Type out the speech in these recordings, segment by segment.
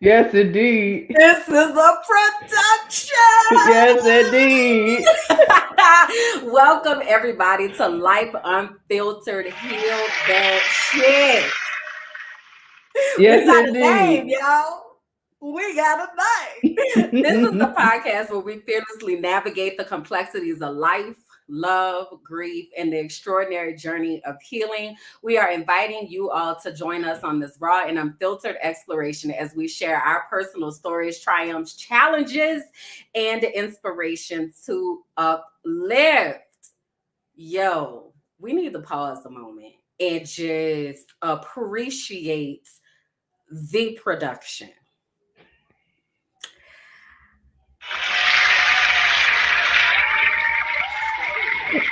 Yes, indeed. This is a production. Yes, indeed. Welcome everybody to Life Unfiltered. Heal that shit. We Yes, got a name, indeed. y'all. We got a name. This is the podcast where we fearlessly navigate the complexities of life, love, grief, and the extraordinary journey of healing. We are inviting you all to join us on this raw and unfiltered exploration as we share our personal stories, triumphs, challenges, and inspirations to uplift. Yo, we need to pause a moment and just appreciate the production.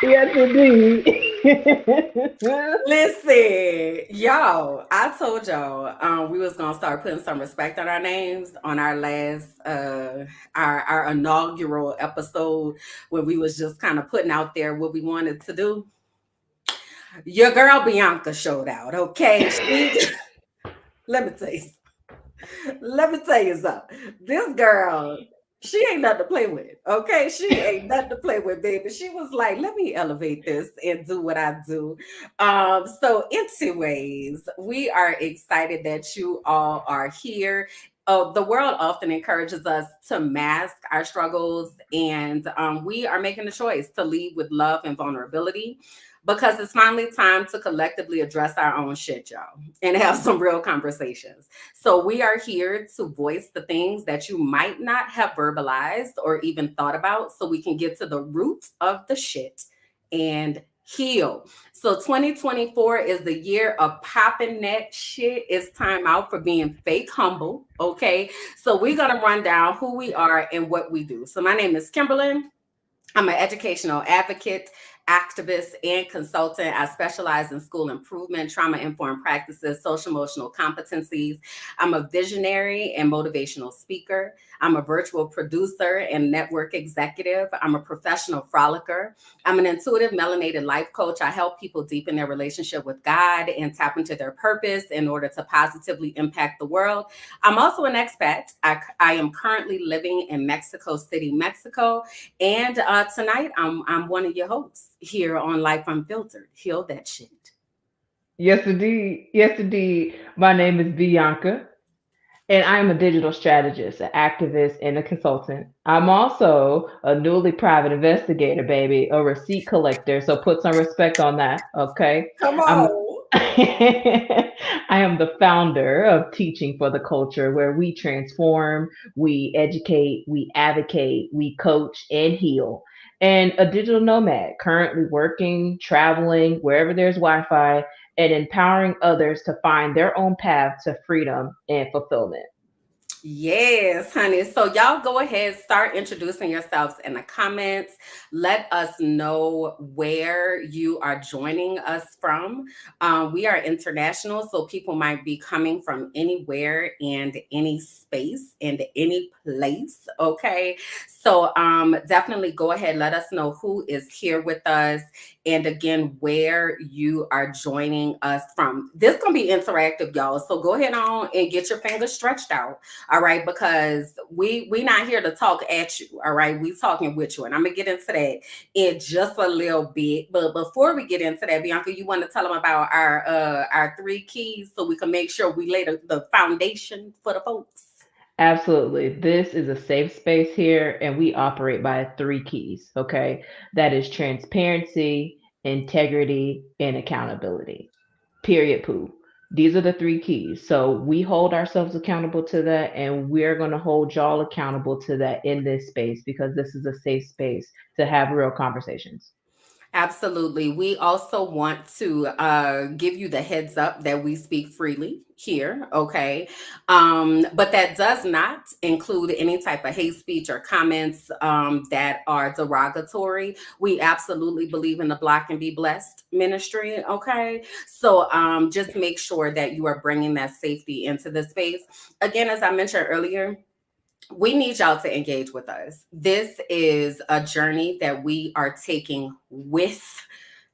Yes, indeed. Listen, y'all, I told y'all we was gonna start putting some respect on our names on our last our inaugural episode when we was just kind of putting out there what we wanted to do. Your girl Bianca showed out, okay? Let me tell you Let me tell you something. This girl, she ain't nothing to play with. Okay. She ain't nothing to play with, baby. She was like, let me elevate this and do what I do. So anyways, we are excited that you all are here. The world often encourages us to mask our struggles, and we are making the choice to lead with love and vulnerability because it's finally time to collectively address our own shit, y'all, and have some real conversations. So, we are here to voice the things that you might not have verbalized or even thought about so we can get to the root of the shit and heal. So, 2024 is the year of popping that shit. It's time out for being fake humble. Okay. So, we're going to run down who we are and what we do. So, my name is Kimberly. I'm an educational advocate, activist, and consultant. I specialize in school improvement, trauma informed practices, social emotional competencies. I'm a visionary and motivational speaker. I'm a virtual producer and network executive. I'm a professional frolicker. I'm an intuitive melanated life coach. I help people deepen their relationship with God and tap into their purpose in order to positively impact the world. I'm also an expat. I am currently living in Mexico City, Mexico. And tonight, I'm one of your hosts here on Life Unfiltered. Heal that shit. Yes, indeed. Yes, indeed. My name is Bianca, and I am a digital strategist, an activist, and a consultant. I'm also a newly private investigator, baby, a receipt collector. So put some respect on that, okay? Come I'm on. I am the founder of Teaching for the Culture, where we transform, we educate, we advocate, we coach, and heal. And a digital nomad, currently working, traveling, wherever there's Wi Fi, and empowering others to find their own path to freedom and fulfillment. Yes, honey. So y'all go ahead, start introducing yourselves in the comments. Let us know where you are joining us from. We are international, so people might be coming from anywhere and any space and any place. Okay. So definitely go ahead, let us know who is here with us and again where you are joining us from. This gonna be interactive, y'all. So go ahead on and get your fingers stretched out. All right, because we not here to talk at you. All right, we talking with you, and I'm gonna get into that in just a little bit. But before we get into that, Bianca, you want to tell them about our three keys so we can make sure we lay the foundation for the folks. Absolutely. This is a safe space here, and we operate by three keys, okay? That is transparency, integrity, and accountability. Period, poo. These are the three keys. So we hold ourselves accountable to that, and we're going to hold y'all accountable to that in this space because this is a safe space to have real conversations. Absolutely. We also want to give you the heads up that we speak freely here, okay? But that does not include any type of hate speech or comments that are derogatory. We absolutely believe in the Block and Be Blessed ministry, okay? So just make sure that you are bringing that safety into the space. Again, as I mentioned earlier, we need y'all to engage with us. This is a journey that we are taking with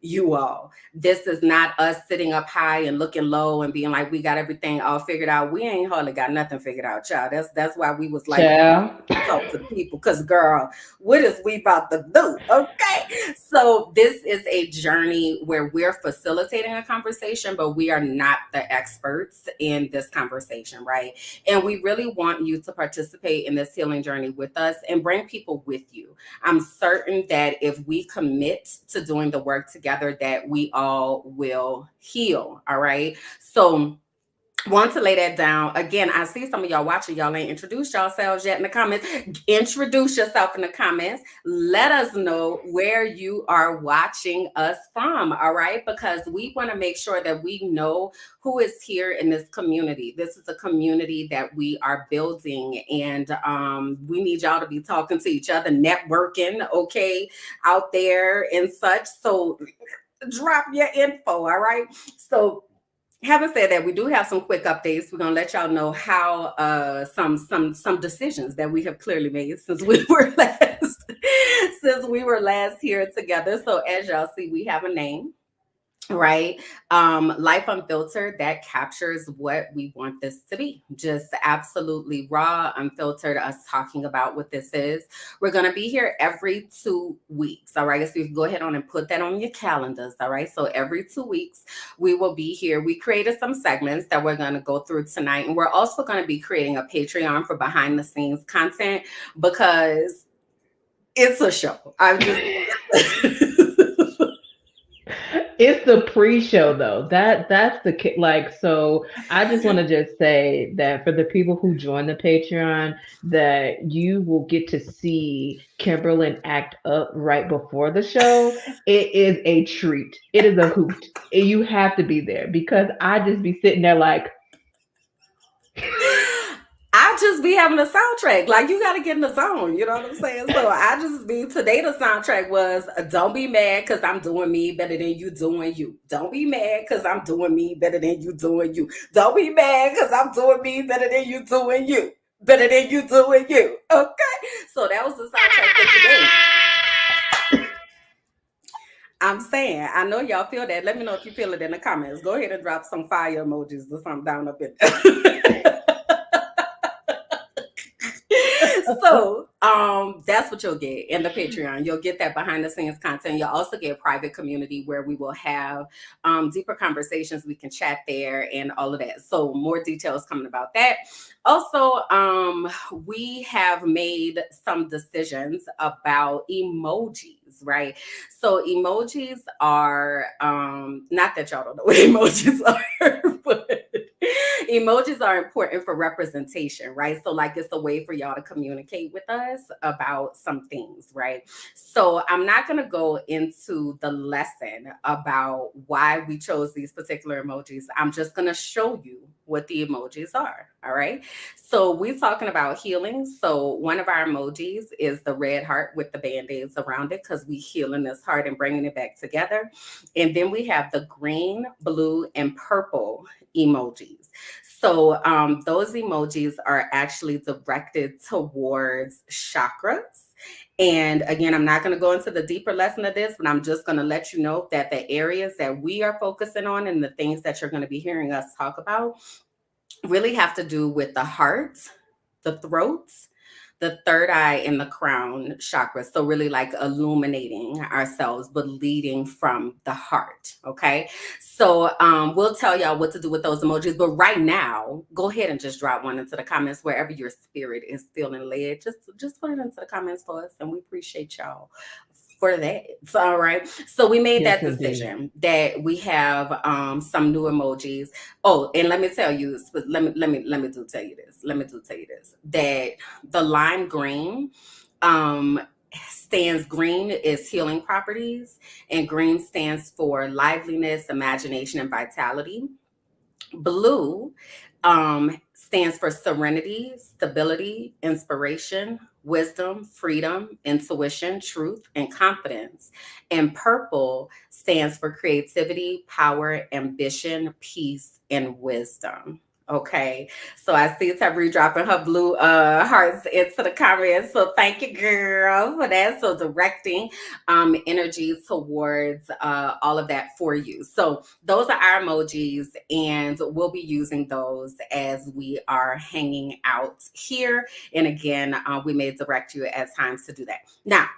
you all. This is not us sitting up high and looking low and being like we got everything all figured out. We ain't hardly got nothing figured out, child. That's why we was like Child. talk to the people because girl, what is we about to do? Okay. So this is a journey where we're facilitating a conversation, but we are not the experts in this conversation, right? And we really want you to participate in this healing journey with us and bring people with you. I'm certain that if we commit to doing the work together, that we all will heal. All right. So want to lay that down again. I see some of y'all watching, y'all ain't introduced yourselves yet in the comments. Introduce yourself in the comments. Let us know where you are watching us from. All right, because we want to make sure that we know who is here in this community. This is a community that we are building, and we need y'all to be talking to each other, networking, okay, out there and such. So drop your info. All right. So having said that, we do have some quick updates. We're gonna let y'all know how some decisions that we have clearly made since we were last since we were last here together. So as y'all see, we have a name, right? Life Unfiltered, that captures what we want this to be, just absolutely raw, unfiltered, us talking about what this is. We're going to be here every 2 weeks. All right, so you can go ahead on and put that on your calendars. All right, so every 2 weeks we will be here. We created some segments that we're going to go through tonight, and we're also going to be creating a Patreon for behind the scenes content because it's a show. I'm just It's the pre-show though. That's the like. So I just want to just say that for the people who join the Patreon, that you will get to see Kimberlyn act up right before the show. It is a treat. It is a hoot. And you have to be there because I just be sitting there like, I just be having a soundtrack. Like you got to get in the zone. You know what I'm saying? So I just be today. The soundtrack was "Don't be mad because I'm doing me better than you doing you. Don't be mad because I'm doing me better than you doing you. Don't be mad because I'm doing me better than you doing you. Better than you doing you." Okay. So that was the soundtrack for today. I'm saying, I know y'all feel that. Let me know if you feel it in the comments. Go ahead and drop some fire emojis or something down up in there. So that's what you'll get in the Patreon. You'll get that behind the scenes content. You'll also get a private community where we will have deeper conversations. We can chat there and all of that. So more details coming about that. Also, we have made some decisions about emojis, right? So emojis are not that y'all don't know what emojis are, but emojis are important for representation, right? So, like, it's a way for y'all to communicate with us about some things, right? So, I'm not going to go into the lesson about why we chose these particular emojis. I'm just going to show you what the emojis are, all right? So, we're talking about healing. So, one of our emojis is the red heart with the band aids around it because we healing this heart and bringing it back together. And then we have the green, blue, and purple emojis. So those emojis are actually directed towards chakras. And again, I'm not going to go into the deeper lesson of this, but I'm just going to let you know that the areas that we are focusing on and the things that you're going to be hearing us talk about really have to do with the heart, the throat, the third eye, and the crown chakra. So really like illuminating ourselves, but leading from the heart. Okay. So we'll tell y'all what to do with those emojis. But right now, go ahead and just drop one into the comments wherever your spirit is feeling led. Just put it into the comments for us, and we appreciate y'all for that. So, all right. So we made yes, that indeed. decision that we have some new emojis. Oh, and let me tell you, let me do tell you this. Let me do tell you this. That the lime green stands green is healing properties, and green stands for liveliness, imagination, and vitality. Blue stands for serenity, stability, inspiration, wisdom, freedom, intuition, truth, and confidence. And purple stands for creativity, power, ambition, peace, and wisdom. Okay. So I see Tabri dropping her blue hearts into the comments. So thank you, girl, for that. So directing energy towards all of that for you. So those are our emojis, and we'll be using those as we are hanging out here. And again, we may direct you at times to do that. Now,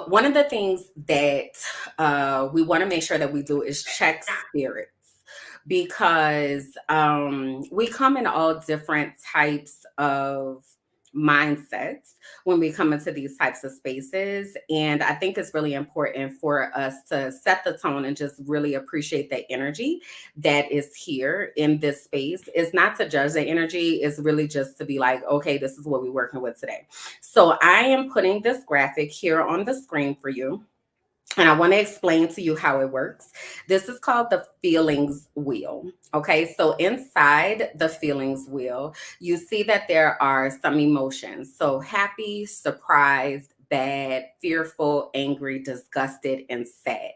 one of the things that we want to make sure that we do is check spirits, because we come in all different types of mindsets when we come into these types of spaces. And I think it's really important for us to set the tone and just really appreciate the energy that is here in this space. It's not to judge the energy, it's really just to be like, okay, this is what we're working with today. So I am putting this graphic here on the screen for you, and I want to explain to you how it works. This is called the feelings wheel. Okay, so inside the feelings wheel, you see that there are some emotions. So happy, surprised, bad, fearful, angry, disgusted, and sad.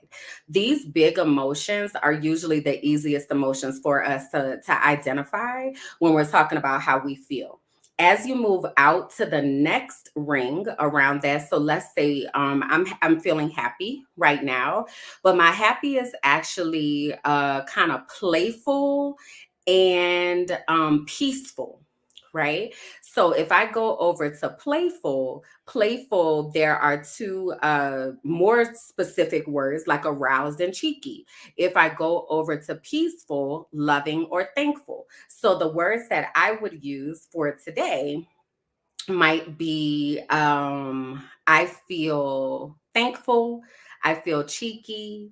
These big emotions are usually the easiest emotions for us to identify when we're talking about how we feel. As you move out to the next ring around that, so let's say I'm feeling happy right now, but my happy is actually kind of playful and peaceful, right? So if I go over to playful, there are two more specific words like aroused and cheeky. If I go over to peaceful, loving, or thankful. So the words that I would use for today might be I feel thankful, I feel cheeky,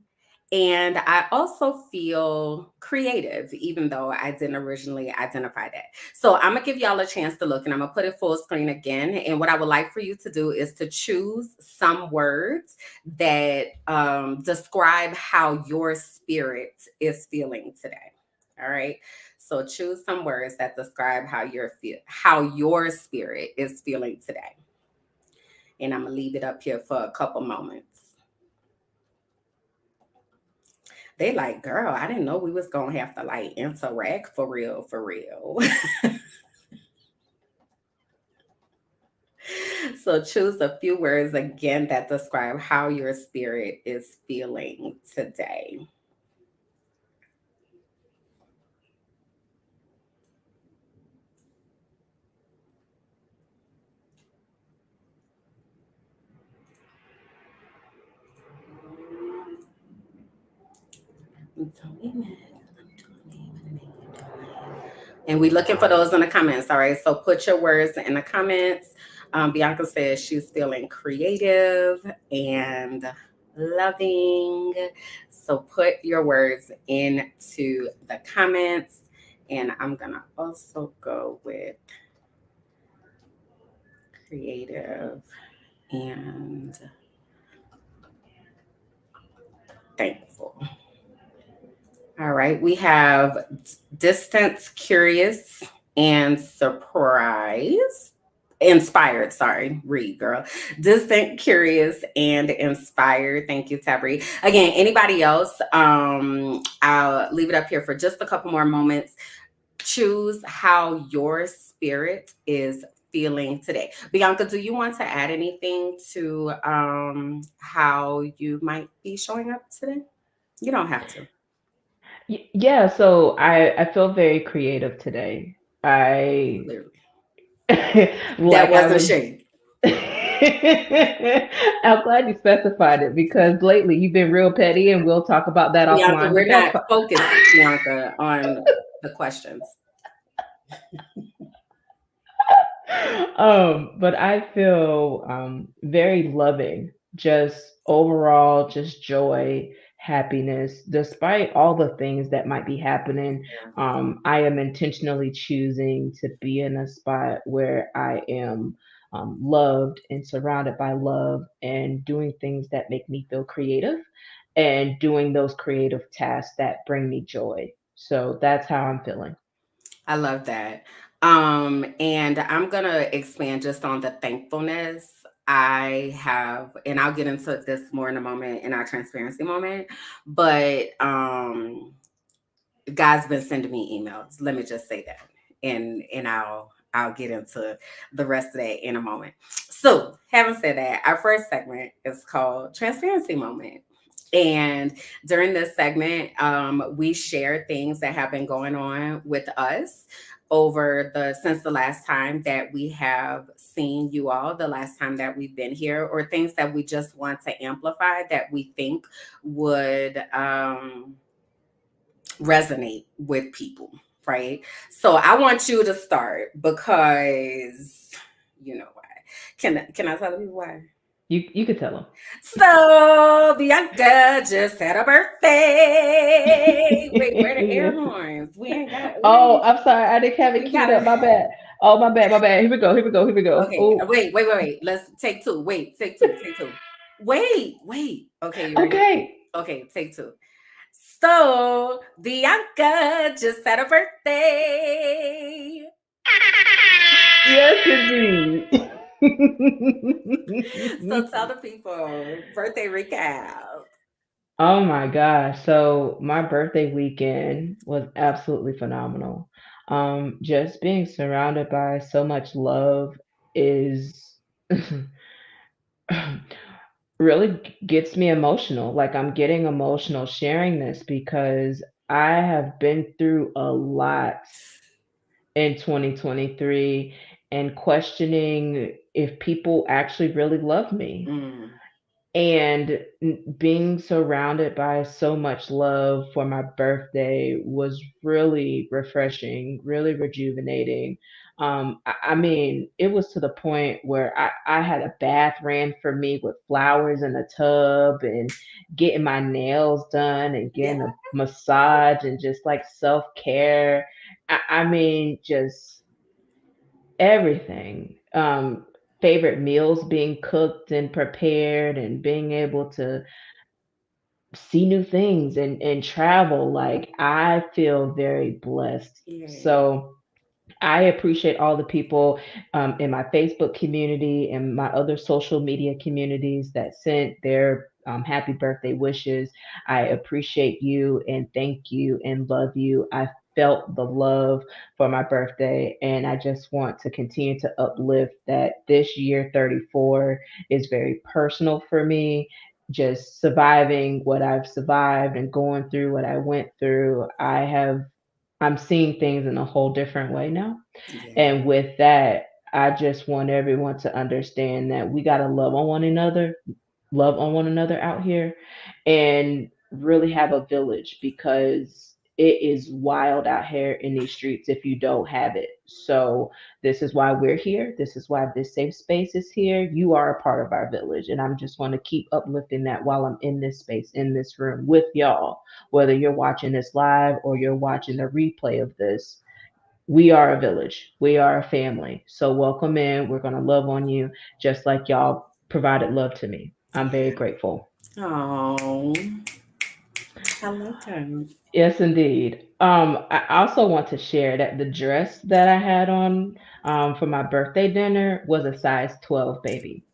and I also feel creative, even though I didn't originally identify that. So I'm gonna give y'all a chance to look, and I'm gonna put it full screen again. And what I would like for you to do is to choose some words that describe how your spirit is feeling today. All right. So choose some words that describe how your spirit is feeling today. And I'm gonna leave it up here for a couple moments. They like, girl, I didn't know we was gonna have to like interact for real, for real. So choose a few words again that describe how your spirit is feeling today. And we looking for those in the comments. All right. So put your words in the comments. Bianca says she's feeling creative and loving. So put your words into the comments. And I'm going to also go with creative and thankful. All right. We have distant, curious, and surprised. Inspired, sorry, read girl. Distant, curious, and inspired. Thank you, Tabri. Again, anybody else? I'll leave it up here for just a couple more moments. Choose how your spirit is feeling today. Bianca, do you want to add anything to how you might be showing up today? You don't have to. Yeah, so I feel very creative today. I Clearly. That like I wasn't was shade. I'm glad you specified it because lately you've been real petty and we'll talk about that Bianca, offline, we're but that's not fine. focused, Bianca, on the questions. But I feel very loving, just overall, just joy, happiness, despite all the things that might be happening. I am intentionally choosing to be in a spot where I am loved and surrounded by love and doing things that make me feel creative and doing those creative tasks that bring me joy. So that's how I'm feeling. I love that. And I'm gonna expand just on the thankfulness. I have, and I'll get into this more in a moment in our transparency moment, but God's been sending me emails. Let me just say that, and I'll get into the rest of that in a moment. So, having said that, our first segment is called Transparency Moment. And during this segment, we share things that have been going on with us over the since the last time that we have seen you all, the last time that we've been here, or things that we just want to amplify that we think would resonate with people, right? So I want you to start because you know why. Can I tell you why? You could tell them. So Bianca just had a birthday. Wait, where the air horns? We ain't got Oh, we I'm sorry. I didn't have it we queued up. gotta My bad. Oh, my bad. My bad. Here we go. Here we go. Here we go. okay. Oh, Wait. Let's take two. Wait, take two. Take two. Wait. Okay, you ready? okay. Okay, take two. So Bianca just had a birthday. Yes, indeed. So tell the people birthday recap. Oh my gosh. So my birthday weekend was absolutely phenomenal. Just being surrounded by so much love is really gets me emotional. Like I'm getting emotional sharing this because I have been through a lot in 2023 and questioning if people actually really love me. Mm, And being surrounded by so much love for my birthday was really refreshing, really rejuvenating. I mean, it was to the point where I had a bath ran for me with flowers in a tub and getting my nails done and yeah, getting a massage and just like self care. I mean, just everything. Favorite meals being cooked and prepared and being able to see new things and travel. Like I feel very blessed. yeah, So I appreciate all the people in my Facebook community and my other social media communities that sent their happy birthday wishes. I appreciate you and thank you and love you. I felt the love for my birthday, and I just want to continue to uplift that this year 34 is very personal for me. Just surviving what I've survived and going through what I went through, I'm seeing things in a whole different way now. yeah, And with that, I just want everyone to understand that we got to love on one another out here, and really have a village because it is wild out here in these streets if you don't have it. So, this is why we're here. This is why this safe space is here. You are a part of our village. And I'm just going to keep uplifting that while I'm in this space, in this room with y'all, whether you're watching this live or you're watching the replay of this. We are a village. We are a family. So welcome in. We're going to love on you just like y'all provided love to me. I'm very yeah. grateful. Oh, I love that. Yes, indeed. I also want to share that the dress that I had on for my birthday dinner was a size 12, baby.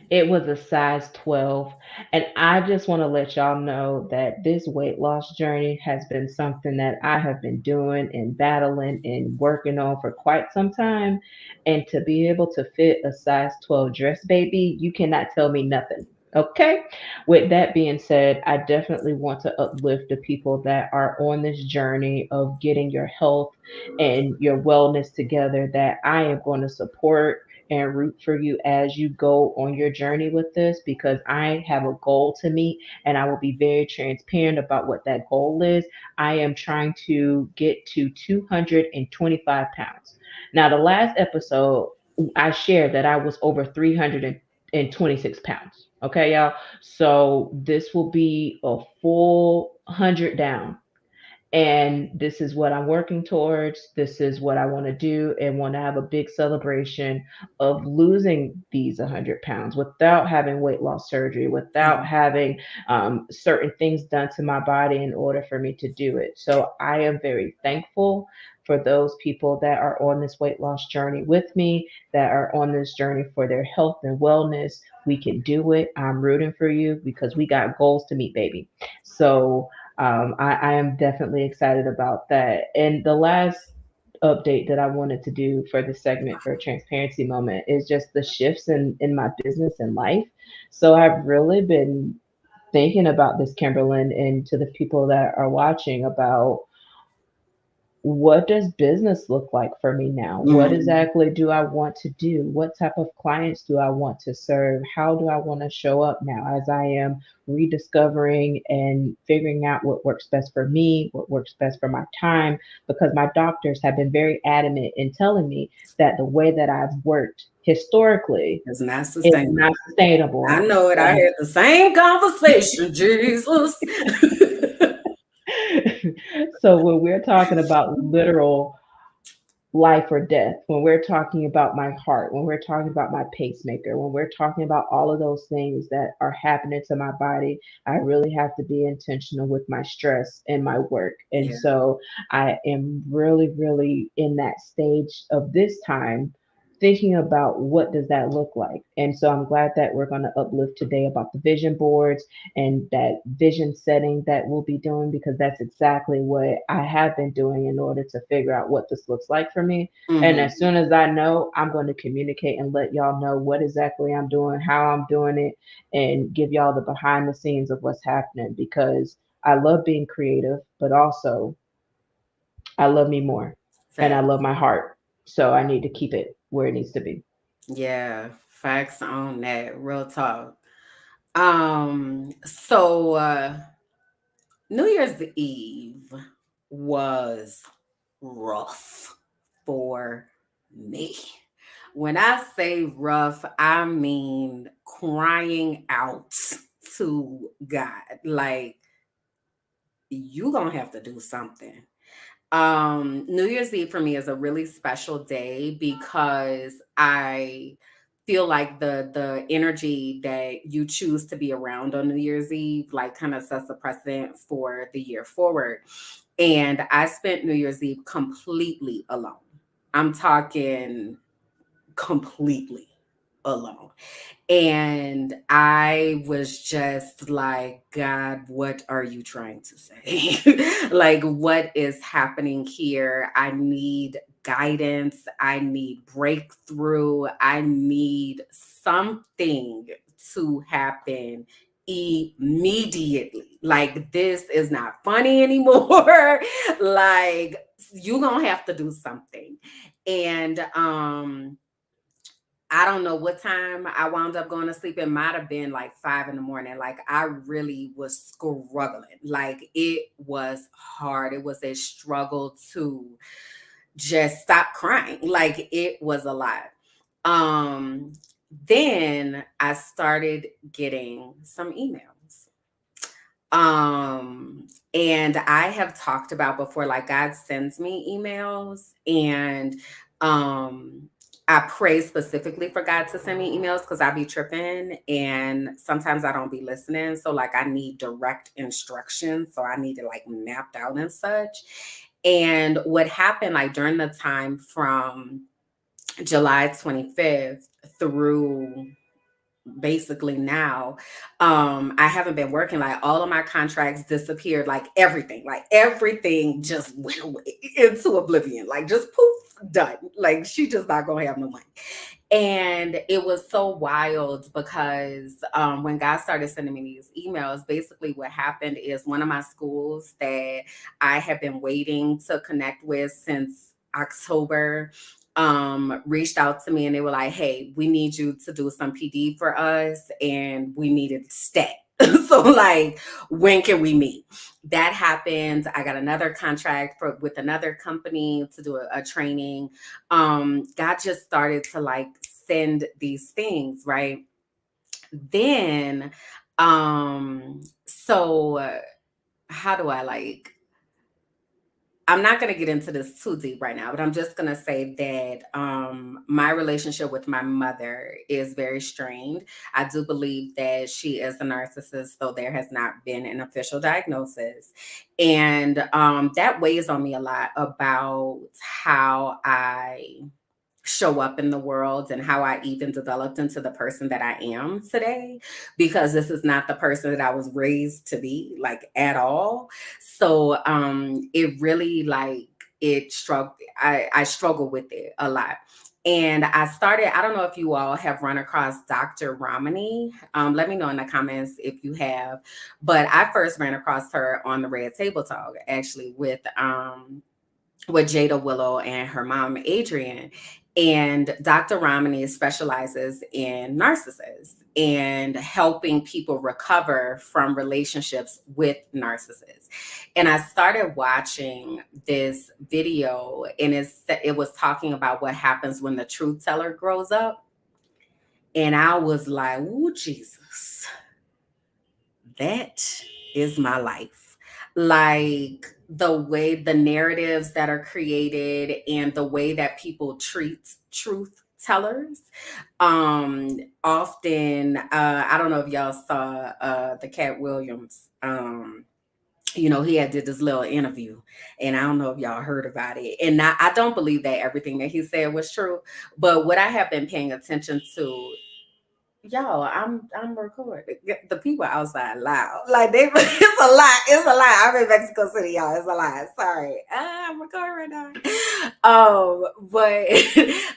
It was a size 12. And I just want to let y'all know that this weight loss journey has been something that I have been doing and battling and working on for quite some time. And to be able to fit a size 12 dress, baby, you cannot tell me nothing. Okay. With that being said, I definitely want to uplift the people that are on this journey of getting your health and your wellness together, that I am going to support and root for you as you go on your journey with this because I have a goal to meet and I will be very transparent about what that goal is. I am trying to get to 225 pounds. Now, the last episode, I shared that I was over 326 pounds. Okay, y'all. So this will be a full 100 down, and this is what I'm working towards. This is what I want to do, and want to have a big celebration of losing these 100 pounds without having weight loss surgery, without Yeah, having certain things done to my body in order for me to do it. So I am very thankful for those people that are on this weight loss journey with me, that are on this journey for their health and wellness. We can do it. I'm rooting for you because we got goals to meet, baby. So I am definitely excited about that. And the last update that I wanted to do for this segment for a transparency moment is just the shifts in my business and life. So I've really been thinking about this, Kimberlyn, and to the people that are watching about what does business look like for me now? What Mhm. exactly do I want to do? What type of clients do I want to serve? How do I want to show up now as I am rediscovering and figuring out what works best for me, what works best for my time? Because my doctors have been very adamant in telling me that the way that I've worked historically It's not is not sustainable. I sustainable. know it. I And had the same conversation, Jesus. so when we're talking about literal life or death, when we're talking about my heart, when we're talking about my pacemaker, when we're talking about all of those things that are happening to my body, I really have to be intentional with my stress and my work. And Yeah. so I am really, really in that stage of this time thinking about what does that look like. And so I'm glad that we're going to uplift today about the vision boards and that vision setting that we'll be doing, because that's exactly what I have been doing in order to figure out what this looks like for me. And as Hmm. soon as I know, I'm going to communicate and let y'all know what exactly I'm doing, how I'm doing it, and give y'all the behind the scenes of what's happening, because I love being creative, but also I love me more and I Facts. love my heart. So I need to keep it where it needs to be. Yeah. Facts on that. Real talk. So New Year's Eve was rough for me. When I say rough, I mean crying out to God. Like, you gonna have to do something. New Year's Eve for me is a really special day because I feel like the energy that you choose to be around on New Year's Eve like kind of sets a precedent for the year forward. And I spent New Year's Eve completely alone. I'm talking completely alone. And I was just like, God, what are you trying to say? Like, what is happening here? I need guidance. I need breakthrough. I need something to happen immediately. Like, this is not funny anymore. Like, you gonna have to do something. And I don't know what time I wound up going to sleep. It might have been like 5 in the morning. Like, I really was struggling. Like, it was hard. It was a struggle to just stop crying. Like, it was a lot. Um, then I started getting some emails. And I have talked about before, like, God sends me emails, and um I pray specifically for God to send me emails because I be tripping and sometimes I don't be listening. So like I need direct instructions. So I need it like mapped out and such. And what happened like during the time from July 25th through basically now, I haven't been working. Like all of my contracts disappeared, like everything just went away into oblivion, like just poof, done. Like she just not gonna have no money. And it was so wild because when God started sending me these emails, basically what happened is one of my schools that I have been waiting to connect with since October reached out to me and they were like, hey, we need you to do some PD for us and we needed stat. So like, when can we meet? That happened. I got another contract with another company to do a training. God just started to like send these things, right? Then so how do I like I'm not going to get into this too deep right now, but I'm just going to say that my relationship with my mother is very strained. I do believe that she is a narcissist, though there has not been an official diagnosis. And that weighs on me a lot about how I show up in the world and how I even developed into the person that I am today, because this is not the person that I was raised to be, like, at all. So it really, like, it struggle I struggle with it a lot. And I don't know if you all have run across Dr. Romani. Let me know in the comments if you have. But I first ran across her on the Red Table Talk, actually, with Jada Willow and her mom, Adrian. And Dr. Romani specializes in narcissists and helping people recover from relationships with narcissists. And I started watching this video, and it was talking about what happens when the truth teller grows up. And I was like, "Ooh, Jesus, that is my life." Like, the way the narratives that are created and the way that people treat truth tellers. Often, I don't know if y'all saw the Cat Williams. He had did this little interview, and I don't know if y'all heard about it. And I don't believe that everything that he said was true, but what I have been paying attention to. Y'all, I'm recording. The people outside loud. Like, they it's a lot. It's a lot. I'm in Mexico City, y'all. It's a lot. Sorry. I'm recording right now. But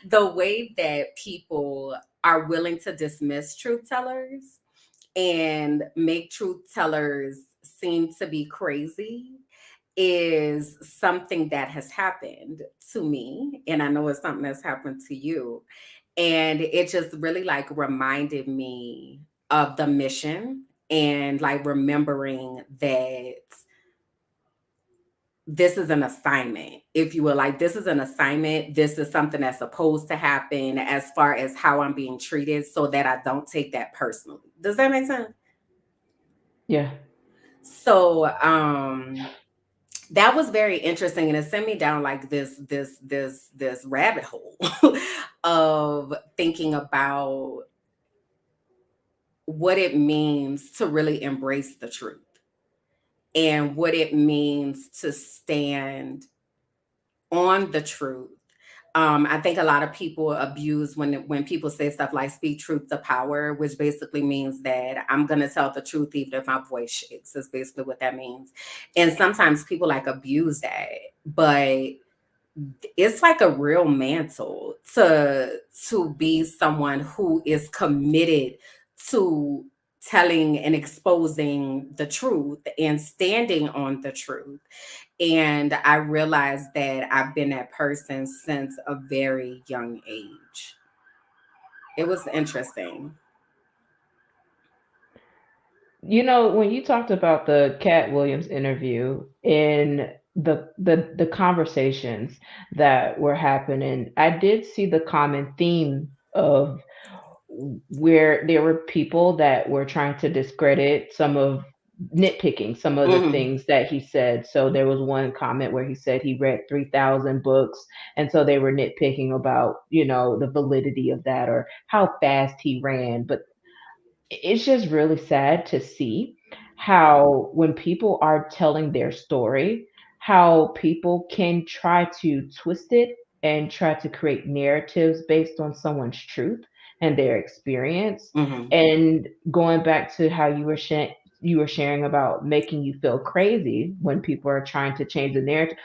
the way that people are willing to dismiss truth tellers and make truth tellers seem to be crazy is something that has happened to me. And I know it's something that's happened to you. And it just really, like, reminded me of the mission, and, like, remembering that this is an assignment, if you will. Like, this is an assignment. This is something that's supposed to happen as far as how I'm being treated, so that I don't take that personally. Does that make sense? Yeah. So that was very interesting, and it sent me down, like, this rabbit hole of thinking about what it means to really embrace the truth, and what it means to stand on the truth. I think a lot of people abuse when people say stuff like "speak truth to power," which basically means that I'm gonna tell the truth even if my voice shakes. Is basically what that means. And sometimes people, like, abuse that, but it's like a real mantle to be someone who is committed to telling and exposing the truth and standing on the truth. And I realized that I've been that person since a very young age. It was interesting. When you talked about the Cat Williams interview in the conversations that were happening, I did see the common theme of where there were people that were trying to discredit nitpicking some of the Hmm. things that he said. So there was one comment where he said he read 3,000 books, and so they were nitpicking about, the validity of that or how fast he ran. But it's just really sad to see how when people are telling their story, how people can try to twist it and try to create narratives based on someone's truth and their experience. Hmm. And going back to how you were sharing about making you feel crazy when people are trying to change the narrative.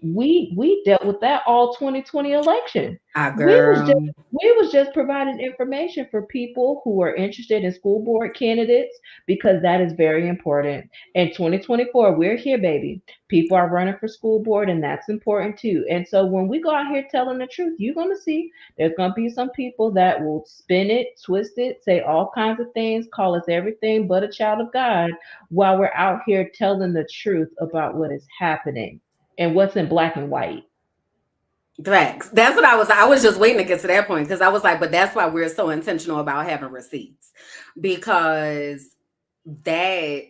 We dealt with that all 2020 election. Ah, We was just girl. we was just providing information for people who are interested in school board candidates, because that is very important. In 2024, we're here, baby. People are running for school board, and that's important too. And so when we go out here telling the truth, you're going to see there's going to be some people that will spin it, twist it, say all kinds of things, call us everything but a child of God, while we're out here telling the truth about what is happening and what's in black and white. Facts. That's what I was just waiting to get to that point, because I was like, but that's why we're so intentional about having receipts. Because that,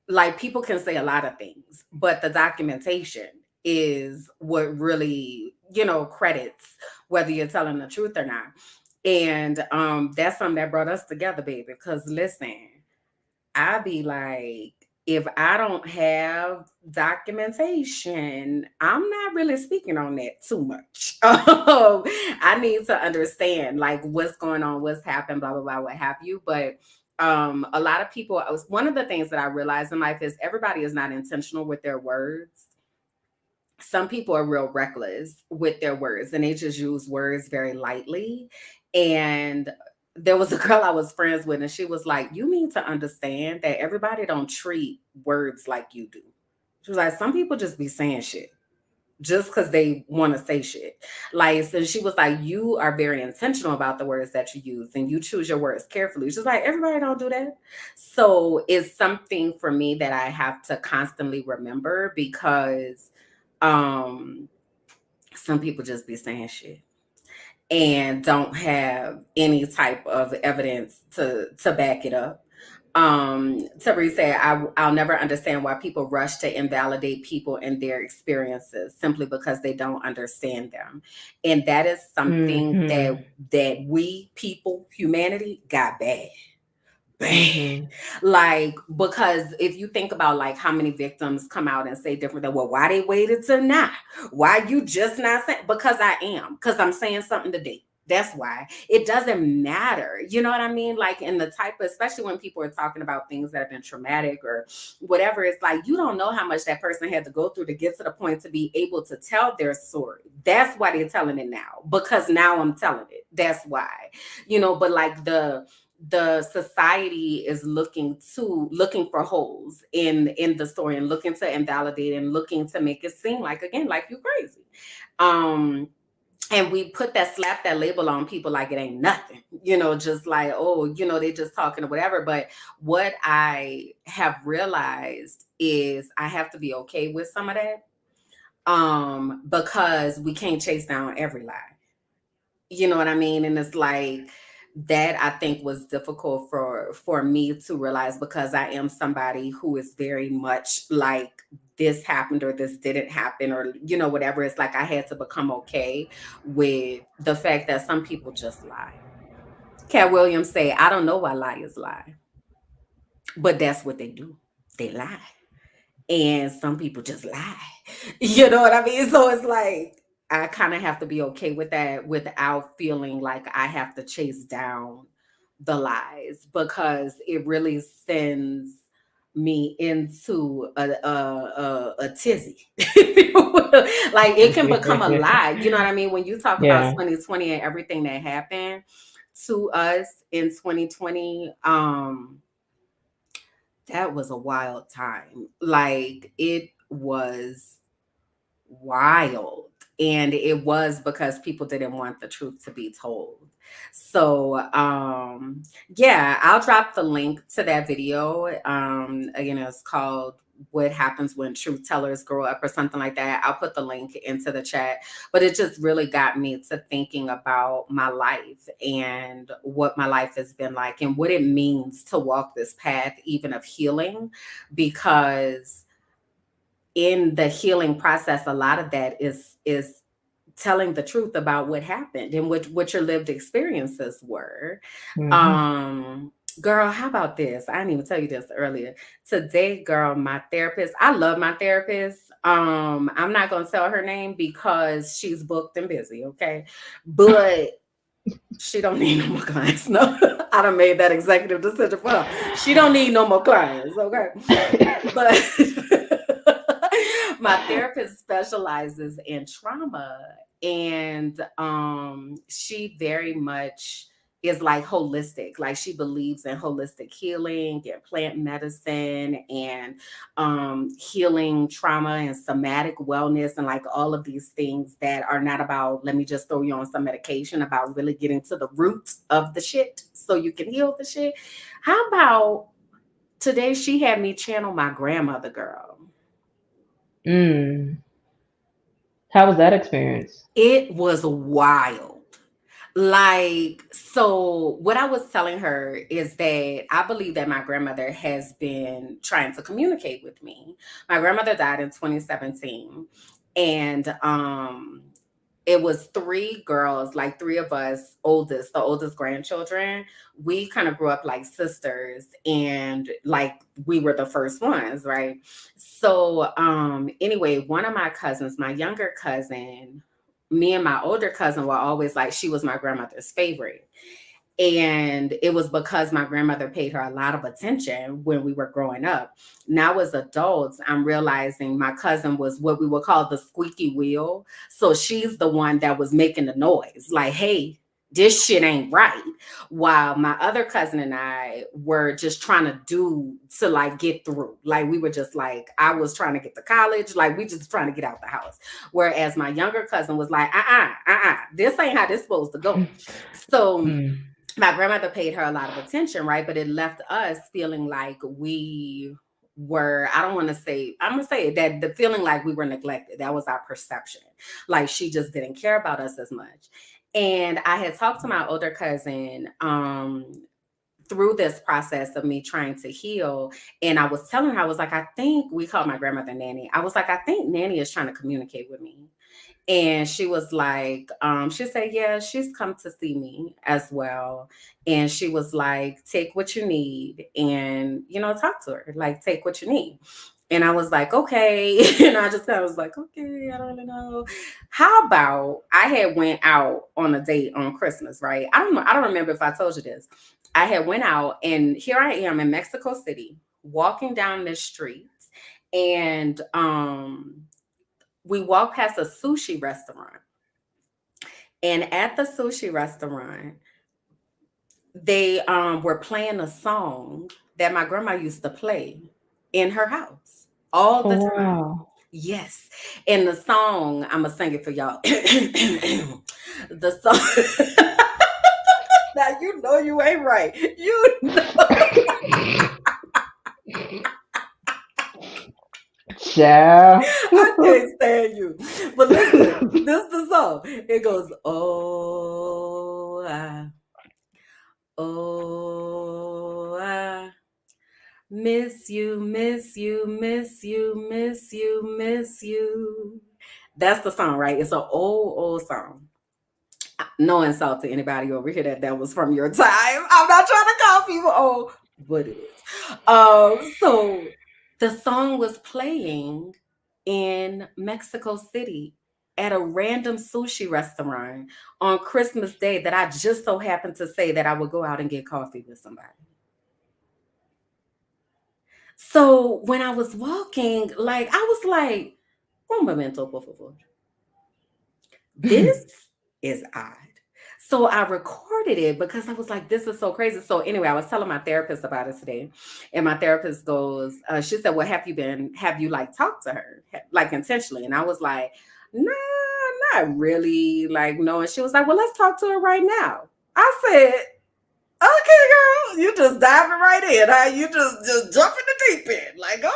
like, people can say a lot of things, but the documentation is what really, credits whether you're telling the truth or not. And that's something that brought us together, baby. Because listen, I be like, if I don't have documentation, I'm not really speaking on that too much. I need to understand like what's going on, what's happened, blah blah blah, what have you. But a lot of people, one of the things that I realized in life is everybody is not intentional with their words. Some people are real reckless with their words and they just use words very lightly. And there was a girl I was friends with, and she was like, you need to understand that everybody don't treat words like you do. She was like, some people just be saying shit just because they want to say shit. Like, so she was like, you are very intentional about the words that you use and you choose your words carefully. She's like, everybody don't do that. So it's something for me that I have to constantly remember because um some people just be saying shit and don't have any type of evidence to back it up. Tari said, I'll never understand why people rush to invalidate people and their experiences simply because they don't understand them. And that is something Mm-hmm. that we people, humanity, got bad. Mm-hmm. Like, because if you think about like how many victims come out and say different than, well, why they waited till now? Why you just not saying? Because I am, because I'm saying something today. That's why it doesn't matter. You know what I mean? Like in the type of, especially when people are talking about things that have been traumatic or whatever, it's like you don't know how much that person had to go through to get to the point to be able to tell their story. That's why they're telling it now, because now I'm telling it. That's why, but like the society is looking for holes in the story and looking to invalidate and looking to make it seem like, again, like you crazy. um and we put that slap that label on people like it ain't nothing, just like, oh, they just talking or whatever. But what I have realized is I have to be okay with some of that, because we can't chase down every lie. You know what I mean? And it's like that I think was difficult for me to realize, because I am somebody who is very much like, this happened or this didn't happen, or whatever. It's like I had to become okay with the fact that some people just lie. Cat Williams say, I don't know why liars lie, but that's what they do. They lie. And some people just lie. You know what I mean? So it's like I kind of have to be okay with that without feeling like I have to chase down the lies, because it really sends me into a tizzy. Like it can become a lie. You know what I mean? When you talk about Yeah. 2020 and everything that happened to us in 2020, that was a wild time. Like it was wild. And it was because people didn't want the truth to be told. So yeah, I'll drop the link to that video. Again, it's called What Happens When Truth Tellers Grow Up or something like that. I'll put the link into the chat. But it just really got me to thinking about my life and what my life has been like and what it means to walk this path even of healing, because in the healing process, a lot of that is telling the truth about what happened and what your lived experiences were. Mm-hmm. um Girl, how about this? I didn't even tell you this earlier today. Girl, my therapist, I love my therapist. I'm not gonna tell her name because she's booked and busy, okay? But she don't need no more clients. No, I done made that executive decision for her. She don't need no more clients, okay? But my therapist specializes in trauma, and she very much is like holistic. Like she believes in holistic healing and plant medicine and healing trauma and somatic wellness and like all of these things that are not about, let me just throw you on some medication, about really getting to the root of the shit so you can heal the shit. How about today she had me channel my grandmother, girl. Mm. How was that experience? It was wild. Like, so what I was telling her is that I believe that my grandmother has been trying to communicate with me. My grandmother died in 2017. And it was three girls, like three of us, the oldest grandchildren. We kind of grew up like sisters, and like we were the first ones, right? So, anyway, one of my cousins, my younger cousin, me and my older cousin were always like, she was my grandmother's favorite. And it was because my grandmother paid her a lot of attention when we were growing up. Now, as adults, I'm realizing my cousin was what we would call the squeaky wheel. So she's the one that was making the noise, like, hey, this shit ain't right. While my other cousin and I were just trying to like get through. Like, we were just like, I was trying to get to college. Like, we just trying to get out the house. Whereas my younger cousin was like, this ain't how this supposed to go. So, Mm. my grandmother paid her a lot of attention, right? But it left us feeling like we were, I don't want to say, I'm going to say it, that the feeling like we were neglected. That was our perception. Like she just didn't care about us as much. And I had talked to my older cousin through this process of me trying to heal. And I was telling her, I was like, I think we called my grandmother Nanny. I was like, I think Nanny is trying to communicate with me. And she was like, she said, yeah, she's come to see me as well. And she was like, take what you need and, talk to her, like, take what you need. And I was like, okay. And I just kind of was like, okay, I don't really know. How about I had went out on a date on Christmas, right? I don't know. I don't remember if I told you this. I had went out and here I am in Mexico City, walking down this street. And we walked past a sushi restaurant. And at the sushi restaurant, they were playing a song that my grandma used to play in her house all Oh, the time. wow. Yes. And the song, I'm going to sing it for y'all. The song. Now, you know you ain't right. You know. Ciao. I can't stand you. But listen, this is the song. It goes, oh, I miss you, miss you, miss you, miss you, miss you. That's the song, right? It's an old song. No insult to anybody over here that was from your time. I'm not trying to call people old, but it is. So the song was playing in Mexico City at a random sushi restaurant on Christmas Day that I just so happened to say that I would go out and get coffee with somebody. So when I was walking, like I was like, un momento, por favor. This is odd. So I recorded it because I was like, this is so crazy. So anyway, I was telling my therapist about it today. And my therapist goes, she said, well, have you like talked to her? Like intentionally? And I was like, nah, not really. Like, no. And she was like, well, let's talk to her right now. I said, okay, girl, you just diving right in. Huh? You just jump in the deep end. Like, okay,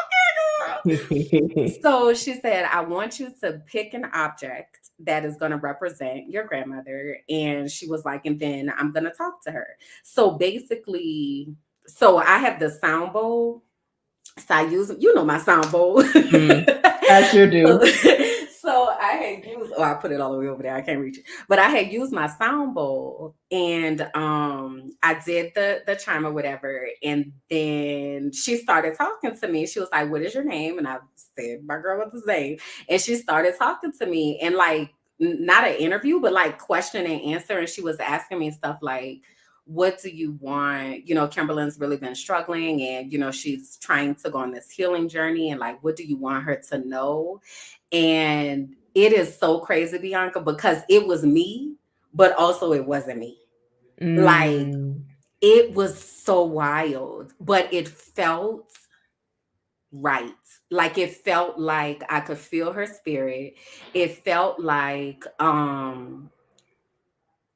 girl. So she said, I want you to pick an object that is going to represent your grandmother. And she was like, and then I'm going to talk to her. So basically, so I have the sound bowl. So I use, my sound bowl. Mm. I sure so, do. so I had used, oh, I put it all the way over there. I can't reach it. But I had used my sound bowl and I did the chime or whatever. And then she started talking to me. She was like, what is your name? And I said my grandmother's name. And she started talking to me and like not an interview, but like question and answer. And she was asking me stuff like, what do you want? Kimberly's really been struggling and, she's trying to go on this healing journey. And like, what do you want her to know? And it is so crazy, Bianca, because it was me, but also it wasn't me. Like, Mm. it was so wild, but it felt right. Like it felt like I could feel her spirit. It felt like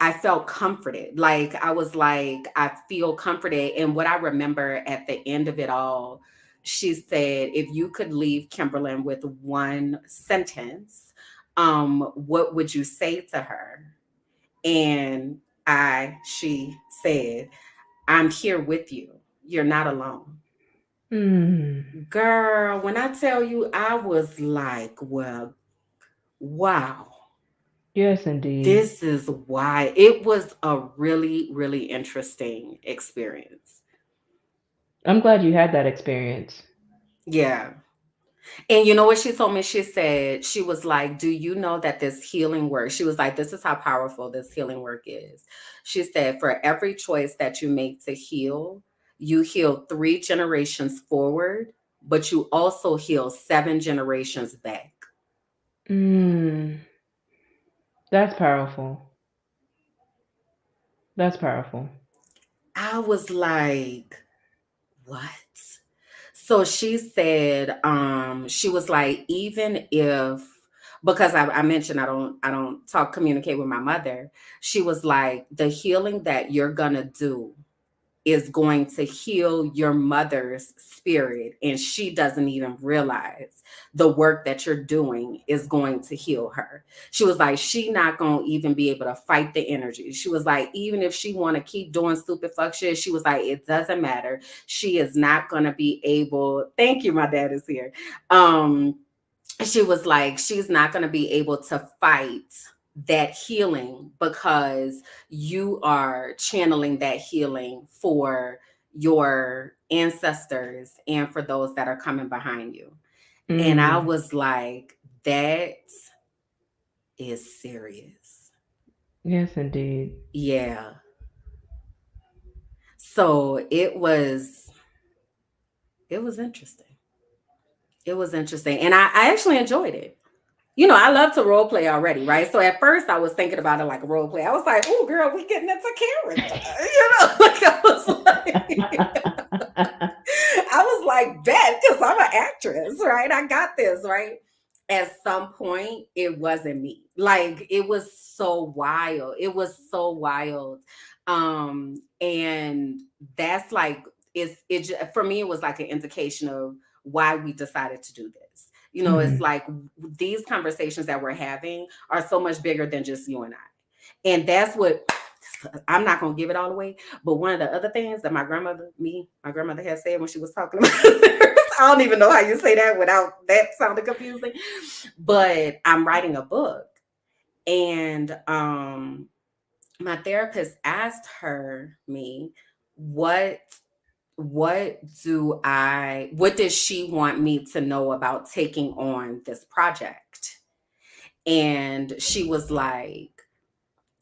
I felt comforted. Like I was like, I feel comforted. And what I remember at the end of it all, she said, if you could leave Kimberlyn with one sentence, what would you say to her? And she said, I'm here with you. You're not alone. Mm. Girl, when I tell you, I was like, well, wow. Yes, indeed. This is why it was a really, really interesting experience. I'm glad you had that experience. Yeah. And you know what she told me? She said, she was like, do you know that this healing work, she was like, this is how powerful this healing work is. She said, for every choice that you make to heal, you heal 3 generations forward, but you also heal 7 generations back. Mm, that's powerful. That's powerful. I was like, what? So she said, she was like, even if, because I mentioned I don't talk communicate with my mother. She was like, the healing that you're gonna do is going to heal your mother's spirit, and she doesn't even realize the work that you're doing is going to heal her. She was like, she not gonna even be able to fight the energy. She was like, even if she want to keep doing stupid fuck shit, she was like, it doesn't matter. She is not gonna be able, thank you, my dad is here. um she was like, she's not going to be able to fight that healing because you are channeling that healing for your ancestors and for those that are coming behind you. And I Mm, was like, that is serious. yes, indeed. Yeah. So it was interesting. It was interesting. And I actually enjoyed it. I love to role play already, right? So at first I was thinking about it like a role play. I was like, oh girl, we getting into character. Like I was like, I was like, bet, because I'm an actress, right? I got this, right? At some point, it wasn't me. Like it was so wild. It was so wild. And that's like for me, it was like an indication of why we decided to do this. It's Mhm. like these conversations that we're having are so much bigger than just you and I. And that's what I'm not gonna give it all away. But one of the other things that my grandmother had said when she was talking about I don't even know how you say that without that sounding confusing. But I'm writing a book, and my therapist asked me what what does she want me to know about taking on this project? And she was like,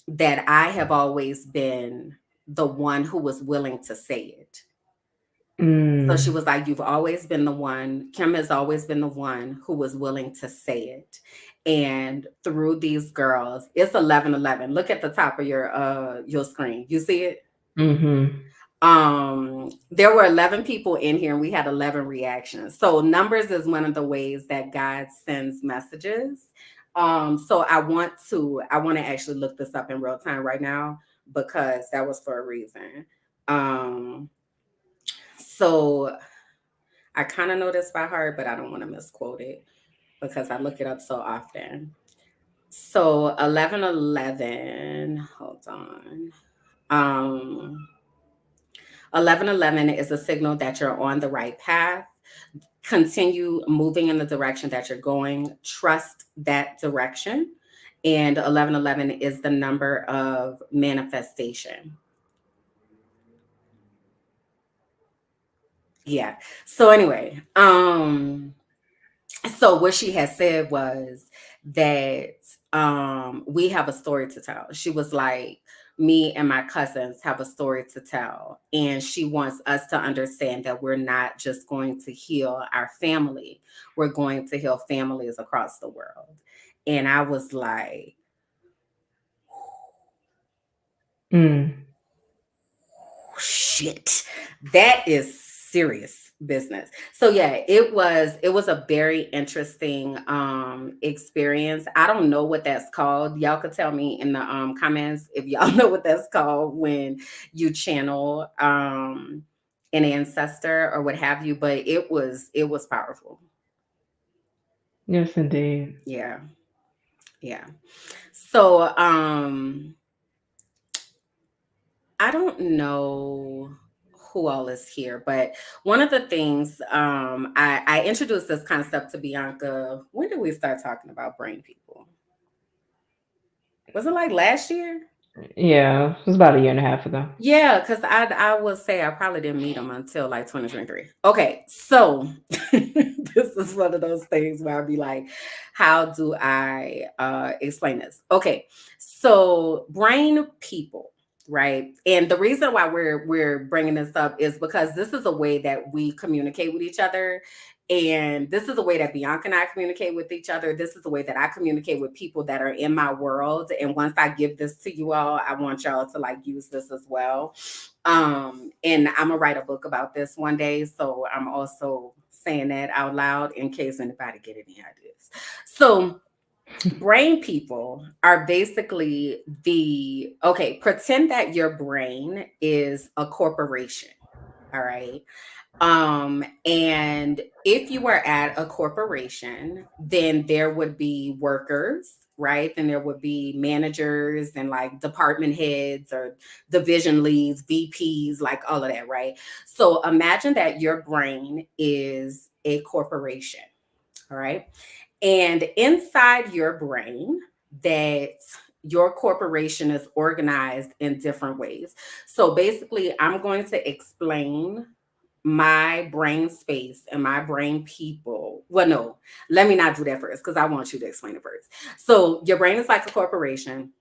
that I have always been the one who was willing to say it. So she Mm. was like, you've always been the one, Kim has always been the one who was willing to say it. And through these girls, it's 11:11. Look at the top of your screen. You see it? Mhm. There were 11 people in here and we had 11 reactions. So numbers is one of the ways that God sends messages. So I want to actually look this up in real time right now because that was for a reason. So I kind of know this by heart, but I don't want to misquote it because I look it up so often. So 11:11, hold on. Um 11:11 is a signal that you're on the right path. Continue moving in the direction that you're going. Trust that direction. And 11:11 is the number of manifestation. Yeah. So anyway, so what she had said was that we have a story to tell. She was like, me and my cousins have a story to tell, and she wants us to understand that we're not just going to heal our family, we're going to heal families across the world. And I was like, Mm. shit, that is serious business. So yeah, it was a very interesting experience. I don't know what that's called. Y'all could tell me in the comments if y'all know what that's called when you channel an ancestor or what have you, but it was powerful. Yes, indeed. Yeah. Yeah. So I don't know who all is here, but one of the things I introduced this concept to Bianca. When did we start talking about brain people? Was it like last year? Yeah, it was about a year and a half ago. Yeah, because I would say I probably didn't meet him until like 2023. Okay, so this is one of those things where I'd be like, how do I explain this? Okay, so brain people, right? And the reason why we're bringing this up is because this is a way that we communicate with each other. And this is the way that Bianca and I communicate with each other. This is the way that I communicate with people that are in my world. And once I give this to you all, I want y'all to like use this as well. And I'm gonna write a book about this one day. So I'm also saying that out loud in case anybody get any ideas. So brain people are basically pretend that your brain is a corporation. All right. And if you were at a corporation, then there would be workers, right? Then there would be managers and like department heads or division leads, VPs, like all of that, right? So imagine that your brain is a corporation, all right? And inside your brain, that your corporation is organized in different ways. So basically, I'm going to explain my brain space and my brain people. Well, no, let me not do that first because I want you to explain it first. So, your brain is like a corporation.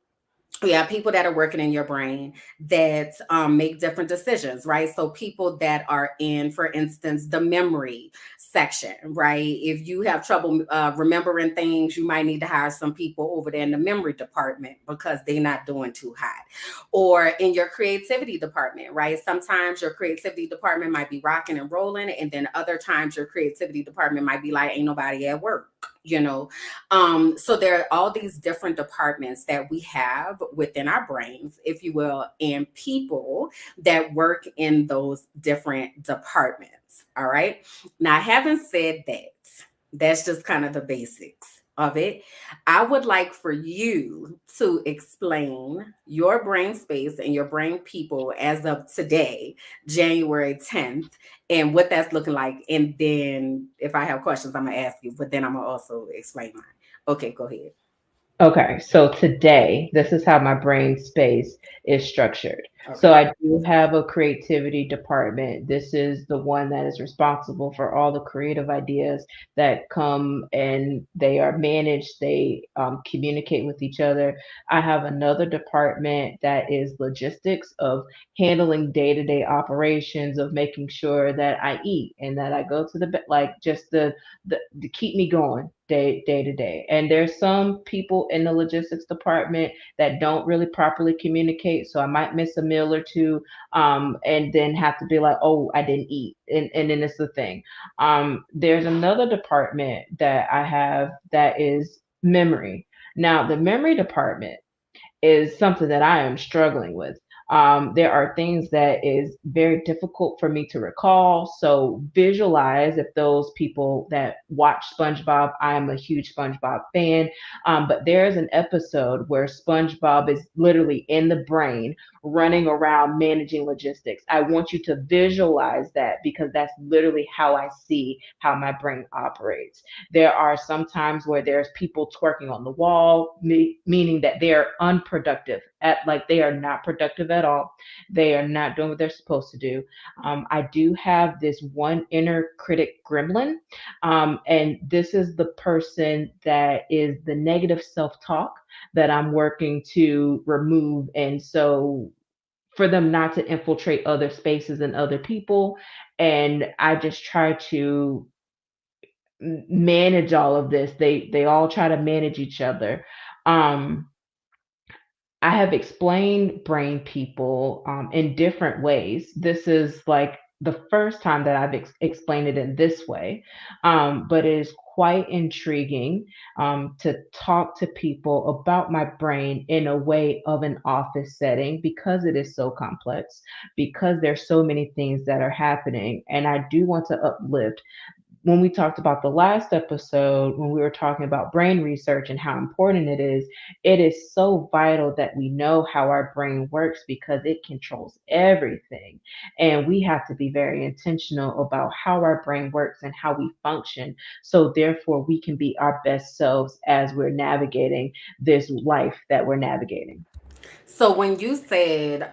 We have people that are working in your brain that make different decisions, right? So people that are in, for instance, the memory section, right? If you have trouble remembering things, you might need to hire some people over there in the memory department because they're not doing too hot. Or in your creativity department, right? Sometimes your creativity department might be rocking and rolling, and then other times your creativity department might be like, ain't nobody at work, you know. So there are all these different departments that we have within our brains, if you will, and people that work in those different departments. All right. Now, having said that, that's just kind of the basics of it. I would like for you to explain your brain space and your brain people as of today, January 10th, and what that's looking like. And then if I have questions, I'm going to ask you, but then I'm going to also explain mine. Okay, go ahead. Okay, so today, this is how my brain space is structured. So Okay. I do have a creativity department. This is the one that is responsible for all the creative ideas that come and they are managed, they communicate with each other. I have another department that is logistics of handling day-to-day operations of making sure that I eat and that I go to the bed, like just to keep me going day to day. And there's some people in the logistics department that don't really properly communicate. So I might miss a meal or two, and then have to be like, oh, I didn't eat. And then it's the thing. There's another department that I have that is memory. Now, the memory department is something that I am struggling with. There are things that is very difficult for me to recall. So visualize if those people that watch SpongeBob, I am a huge SpongeBob fan. But there's an episode where SpongeBob is literally in the brain running around managing logistics. I want you to visualize that because that's literally how I see how my brain operates. There are some times where there's people twerking on the wall, meaning that they are unproductive. At like they are not productive at all. They are not doing what they're supposed to do. I do have this one inner critic gremlin, and this is the person that is the negative self-talk that I'm working to remove. And so for them not to infiltrate other spaces and other people, and I just try to manage all of this. They all try to manage each other. Um, I have explained brain people in different ways. This is like the first time that I've explained it in this way, but it is quite intriguing to talk to people about my brain in a way of an office setting because it is so complex, because there's so many things that are happening, and I do want to uplift. when we talked about the last episode, when we were talking about brain research and how important it is so vital that we know how our brain works because it controls everything. And we have to be very intentional about how our brain works and how we function. So, therefore, we can be our best selves as we're navigating this life that we're navigating. So when you said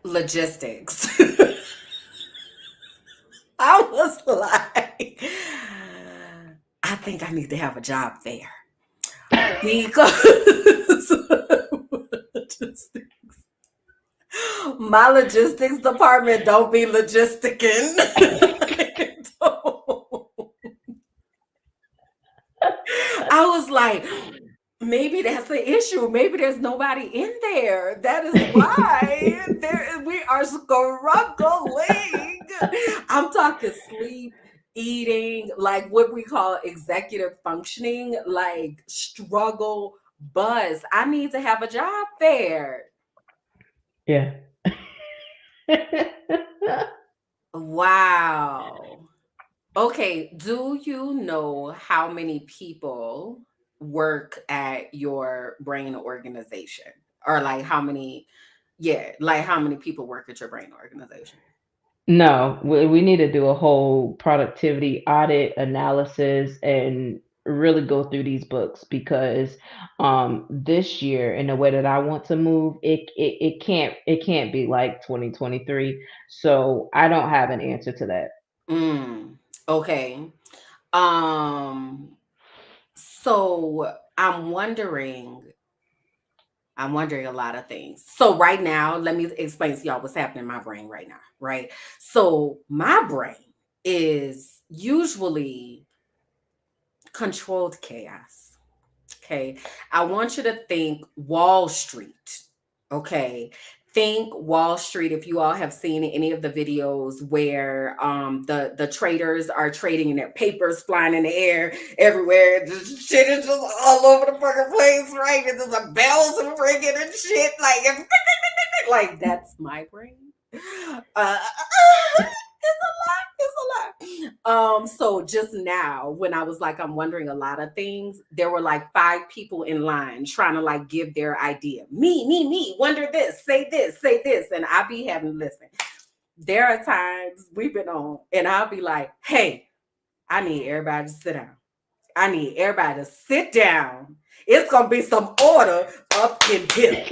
logistics, I was like, I think I need to have a job there because my logistics department don't be logisticking. I was like, maybe that's the issue. Maybe there's nobody in there. That is why we are struggling. I'm talking sleep, eating, like what we call executive functioning, like struggle, buzz. I need to have a job there. Yeah. Wow. Okay, do you know how many people work at your brain organization? Or like how many, yeah, like how many people work at your brain organization? No, we need to do a whole productivity audit analysis and really go through these books because this year in the way that I want to move it can't be like 2023. So I don't have an answer to that. Mm, okay. Um, so I'm wondering a lot of things. So right now, let me explain to y'all what's happening in my brain right now, right? So my brain is usually controlled chaos. Okay. I want you to think Wall Street. Okay. Think Wall Street. If you all have seen any of the videos where the traders are trading and their papers flying in the air everywhere, just shit is just all over the fucking place, right? And there's a bells and ringing and shit, like that's my brain. It's a lot. It's a lot. So just now, when I was like, I'm wondering a lot of things, there were like five people in line trying to like give their idea. Me, wonder this, say this. And I be having listen. There are times we've been on, and I'll be like, hey, I need everybody to sit down. I need everybody to sit down. It's gonna be some order up in here.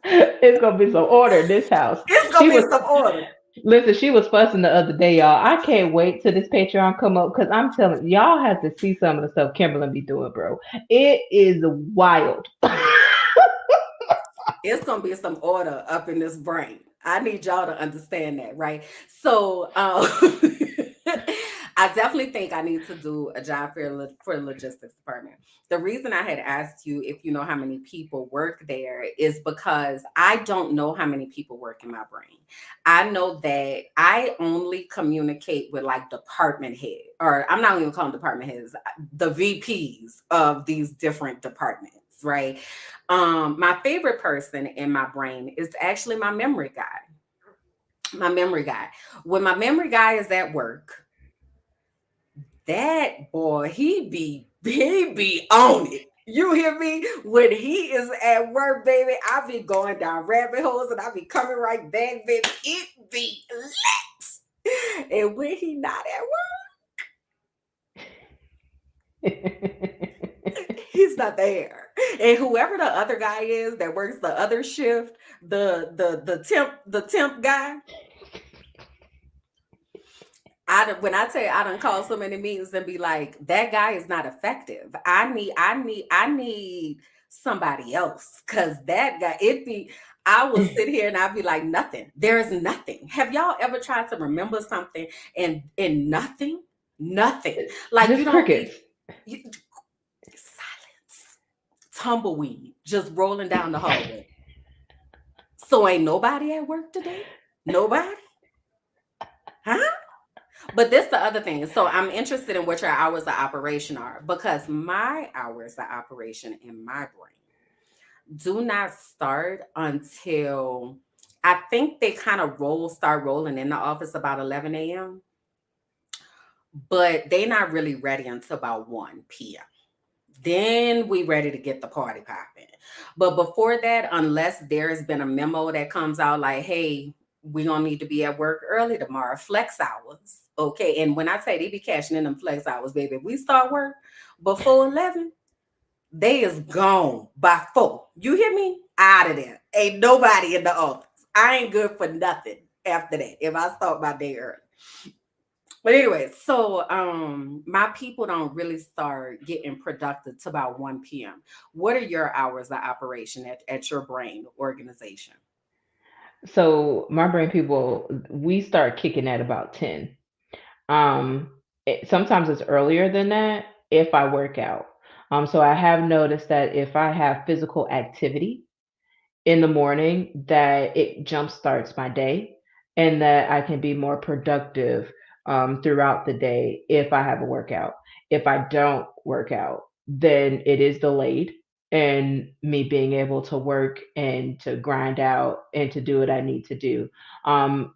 It's gonna be some order in this house. It's She gonna be was some order. Listen, she was fussing the other day, y'all. I can't wait till this Patreon come up because I'm telling y'all have to see some of the stuff Kimberly be doing, bro. It is wild. It's gonna be some order up in this brain. I need y'all to understand that, right? So, I definitely think I need to do a job for the logistics department. The reason I had asked you if you know how many people work there is because I don't know how many people work in my brain. I know that I only communicate with like department head, or I'm not even calling department heads, the VPs of these different departments, right? My favorite person in my brain is actually my memory guy. My memory guy. When my memory guy is at work, that boy, he be on it. You hear me? When he is at work, baby, I be going down rabbit holes and I be coming right back, baby. It be lit. And when he not at work, he's not there. And whoever the other guy is that works the other shift, the temp guy, when I tell you I done call so many meetings and be like, that guy is not effective. I need somebody else because that guy, I will sit here and I'll be like, nothing. There is nothing. Have y'all ever tried to remember something and nothing? Nothing. Like you Just don't crickets. even you, silence. Tumbleweed just rolling down the hallway. So ain't nobody at work today? Nobody? Huh? But this the other thing. So I'm interested in what your hours of operation are because my hours of operation in my brain do not start until I think they kind of start rolling in the office about 11 a.m., but they not really ready until about 1 p.m. Then we ready to get the party popping. But before that, unless there's been a memo that comes out like, hey, we gonna need to be at work early tomorrow, flex hours. Okay. And when I say they be cashing in them flex hours, baby, if we start work before 11, they is gone by 4. You hear me? Out of there. Ain't nobody in the office. I ain't good for nothing after that if I start my day early. But anyway, so my people don't really start getting productive to about 1 p.m. What are your hours of operation at your brain organization? So my brain people, we start kicking at about 10. Um, Sometimes it's earlier than that if I work out. So I have noticed that if I have physical activity in the morning, that it jump starts my day and that I can be more productive throughout the day if I have a workout. If I don't work out, then it is delayed and me being able to work and to grind out and to do what I need to do.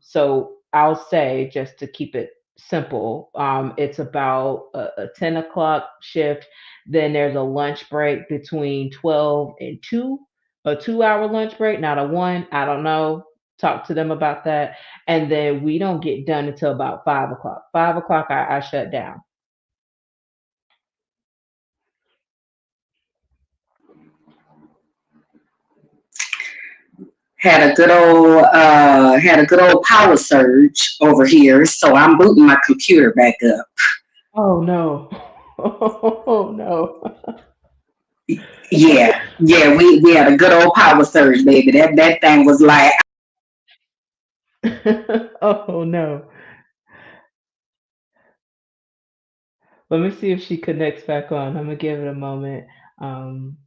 So I'll say, just to keep it simple, it's about a 10 o'clock shift. Then there's a lunch break between 12 and 2, a 2 hour lunch break, not a one. I don't know. Talk to them about that. And then we don't get done until about 5 o'clock. 5 o'clock, I shut down. Had a good old power surge over here, so I'm booting my computer back up. Oh no. Oh no. Yeah, we had a good old power surge, baby. That thing was like, Oh no. Let me see if she connects back on. I'm gonna give it a moment. Um,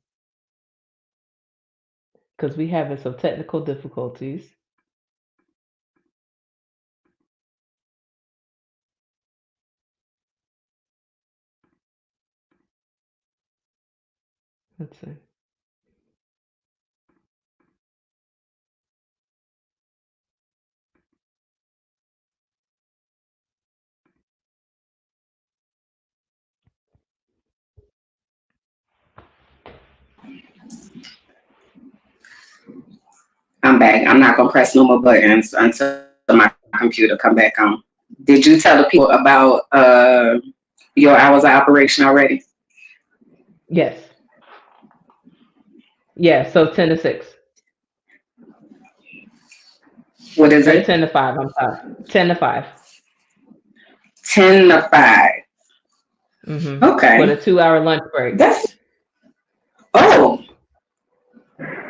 because we having some technical difficulties. Let's see. I'm back. I'm not gonna press no more buttons until my computer come back on. Did you tell the people about your hours of operation already? Yes. Yeah, so 10 to 6. What is Or it? 10 to 5, I'm sorry. 10 to 5. 10 to 5. With Okay. a 2 hour lunch break. That's oh,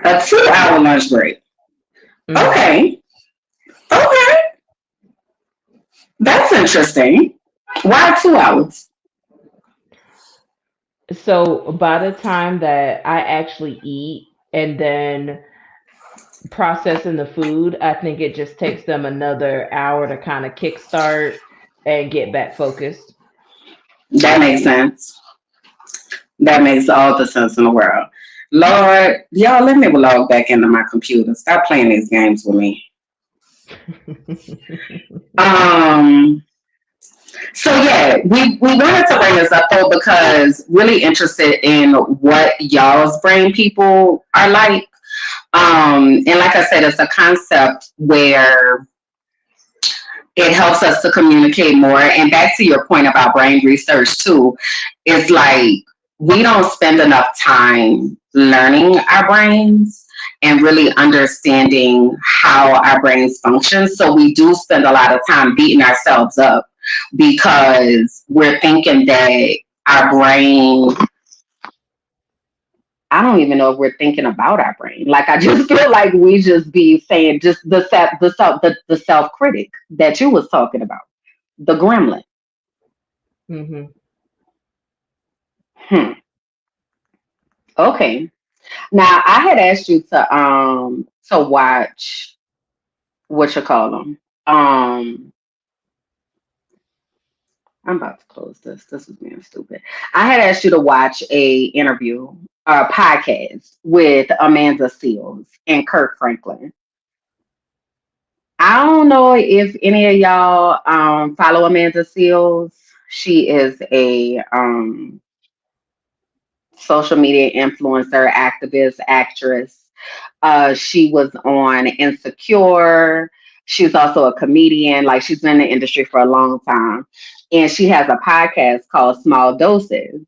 a 2 hour lunch break. hmm Okay. Okay. That's interesting. Why 2 hours? So by the time that I actually eat and then processing the food, I think it just takes them another hour to kind of kickstart and get back focused. That makes sense. That makes all the sense in the world. Lord, y'all, let me log back into my computer. Stop playing these games with me. Um, so yeah, we wanted to bring this up though because really interested in what y'all's brain people are like. And like I said, it's a concept where it helps us to communicate more. And back to your point about brain research too, it's like we don't spend enough time learning our brains and really understanding how our brains function. So we do spend a lot of time beating ourselves up because we're thinking that our brain, I don't even know if we're thinking about our brain. Like I just feel like we just be saying just the self critic that you was talking about, the gremlin. hmm Hmm. Okay. Now I had asked you to watch what you call them. Um, I'm about to close this. This is being stupid. I had asked you to watch a podcast with Amanda Seals and Kirk Franklin. I don't know if any of y'all follow Amanda Seals. She is a social media influencer, activist, actress. She was on Insecure. She's also a comedian. Like she's been in the industry for a long time. And she has a podcast called Small Doses.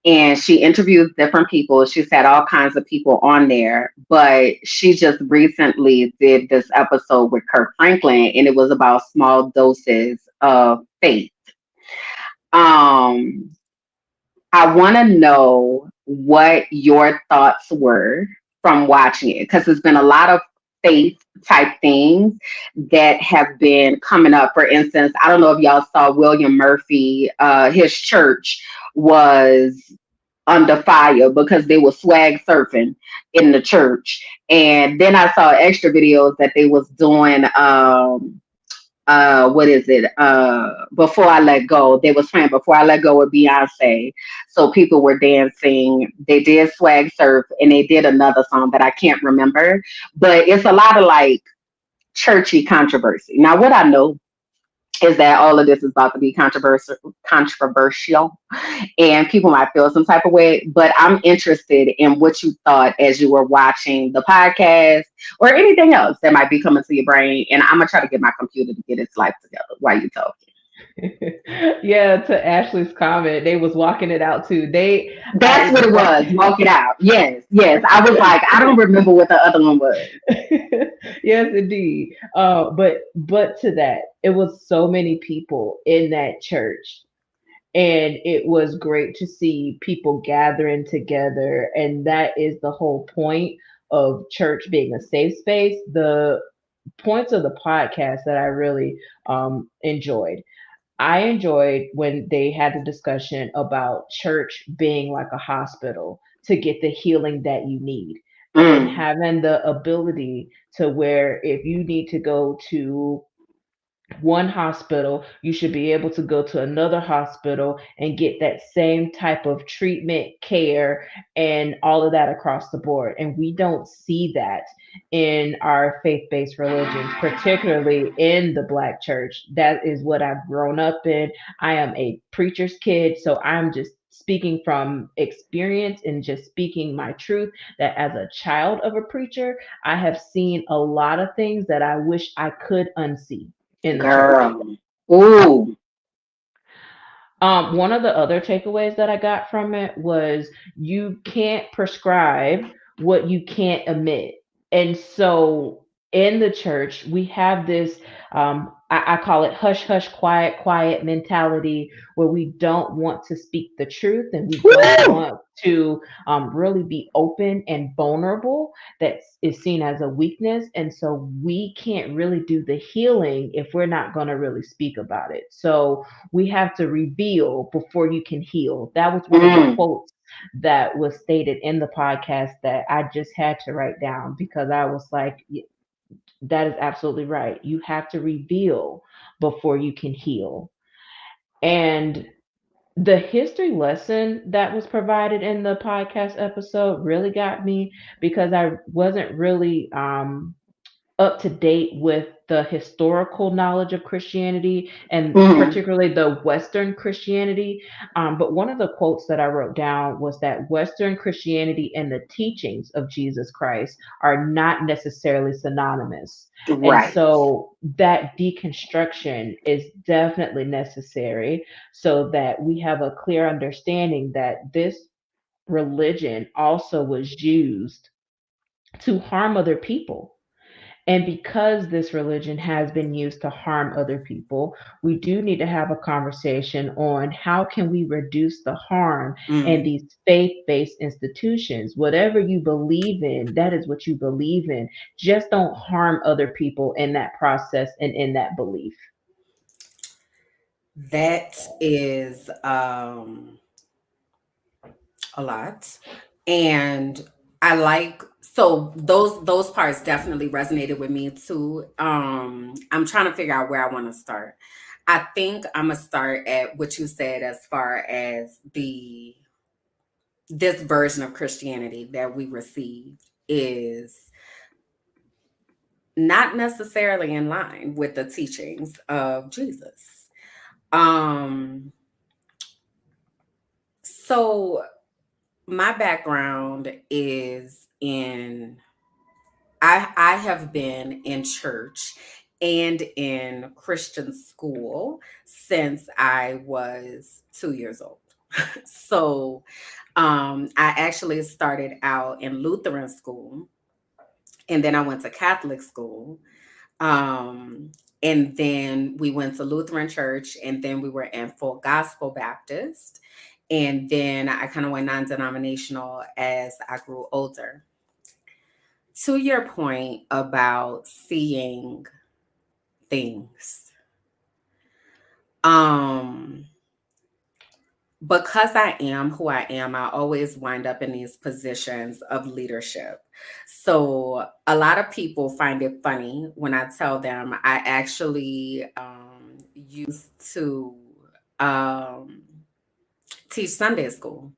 And she interviews different people. She's had all kinds of people on there, but she just recently did this episode with Kirk Franklin, and it was about small doses of faith. Um, I want to know what your thoughts were from watching it because there's been a lot of faith type things that have been coming up. For instance, I don't know if y'all saw William Murphy, his church was under fire because they were swag surfing in the church. And then I saw extra videos that they was doing what is it? Before I Let Go. They was playing Before I Let Go with Beyonce. So people were dancing. They did swag surf and they did another song that I can't remember. But it's a lot of like churchy controversy. Now what I know is that all of this is about to be controversial and people might feel some type of way, but I'm interested in what you thought as you were watching the podcast or anything else that might be coming to your brain. And I'm gonna try to get my computer to get its life together while you talking. Yeah, to Ashley's comment, they was walking it out too. That's what it was. Walk it out. Yes, yes. I was like, I don't remember what the other one was. Yes, indeed. But to that, it was so many people in that church, and it was great to see people gathering together, and that is the whole point of church being a safe space. The points of the podcast that I really enjoyed. I enjoyed when they had the discussion about church being like a hospital to get the healing that you need, and Mm, having the ability to where if you need to go to one hospital, you should be able to go to another hospital and get that same type of treatment, care, and all of that across the board. And we don't see that in our faith based religions, particularly in the Black church. That is what I've grown up in. I am a preacher's kid, so I'm just speaking from experience and just speaking my truth that as a child of a preacher, I have seen a lot of things that I wish I could unsee in the church. girl. Ooh. One of the other takeaways that I got from it was you can't prescribe what you can't admit. And so in the church, we have this, I call it hush, hush, quiet, quiet mentality where we don't want to speak the truth and we don't Woo! want to really be open and vulnerable. That is seen as a weakness. And so we can't really do the healing if we're not going to really speak about it. So we have to reveal before you can heal. That was one of the Mm, quotes that was stated in the podcast that I just had to write down because I was like, that is absolutely right. You have to reveal before you can heal. And the history lesson that was provided in the podcast episode really got me because I wasn't really up to date with the historical knowledge of Christianity and mm, particularly the Western Christianity. But one of the quotes that I wrote down was that Western Christianity and the teachings of Jesus Christ are not necessarily synonymous. And right. so that deconstruction is definitely necessary so that we have a clear understanding that this religion also was used to harm other people, and because this religion has been used to harm other people, we do need to have a conversation on how can we reduce the harm in Mm. these faith-based institutions. Whatever you believe in, that is what you believe in. Just don't harm other people in that process and in that belief. That is a lot. And I like, so those parts definitely resonated with me too. I'm trying to figure out where I want to start. I think I'm gonna start at what you said as far as the this version of Christianity that we received is not necessarily in line with the teachings of Jesus. Um, so my background is in I have been in church and in Christian school since I was 2 years old. So I actually started out in Lutheran school, and then I went to Catholic school. Um, and then we went to Lutheran church, and then we were in Full Gospel Baptist. And then I kind of went non denominational as I grew older. To your point about seeing things, um, because I am who I am, I always wind up in these positions of leadership. So a lot of people find it funny when I tell them I actually used to um, teach Sunday school.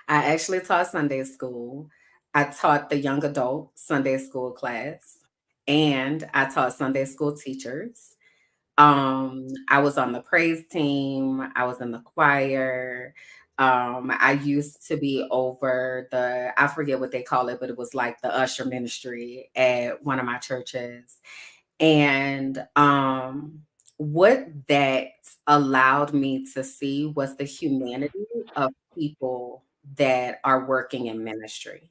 I actually taught Sunday school. I taught the young adult Sunday school class, and I taught Sunday school teachers. I was on the praise team. I was in the choir. I used to be over I forget what they call it, but it was like the usher ministry at one of my churches. And what that allowed me to see was the humanity of people that are working in ministry.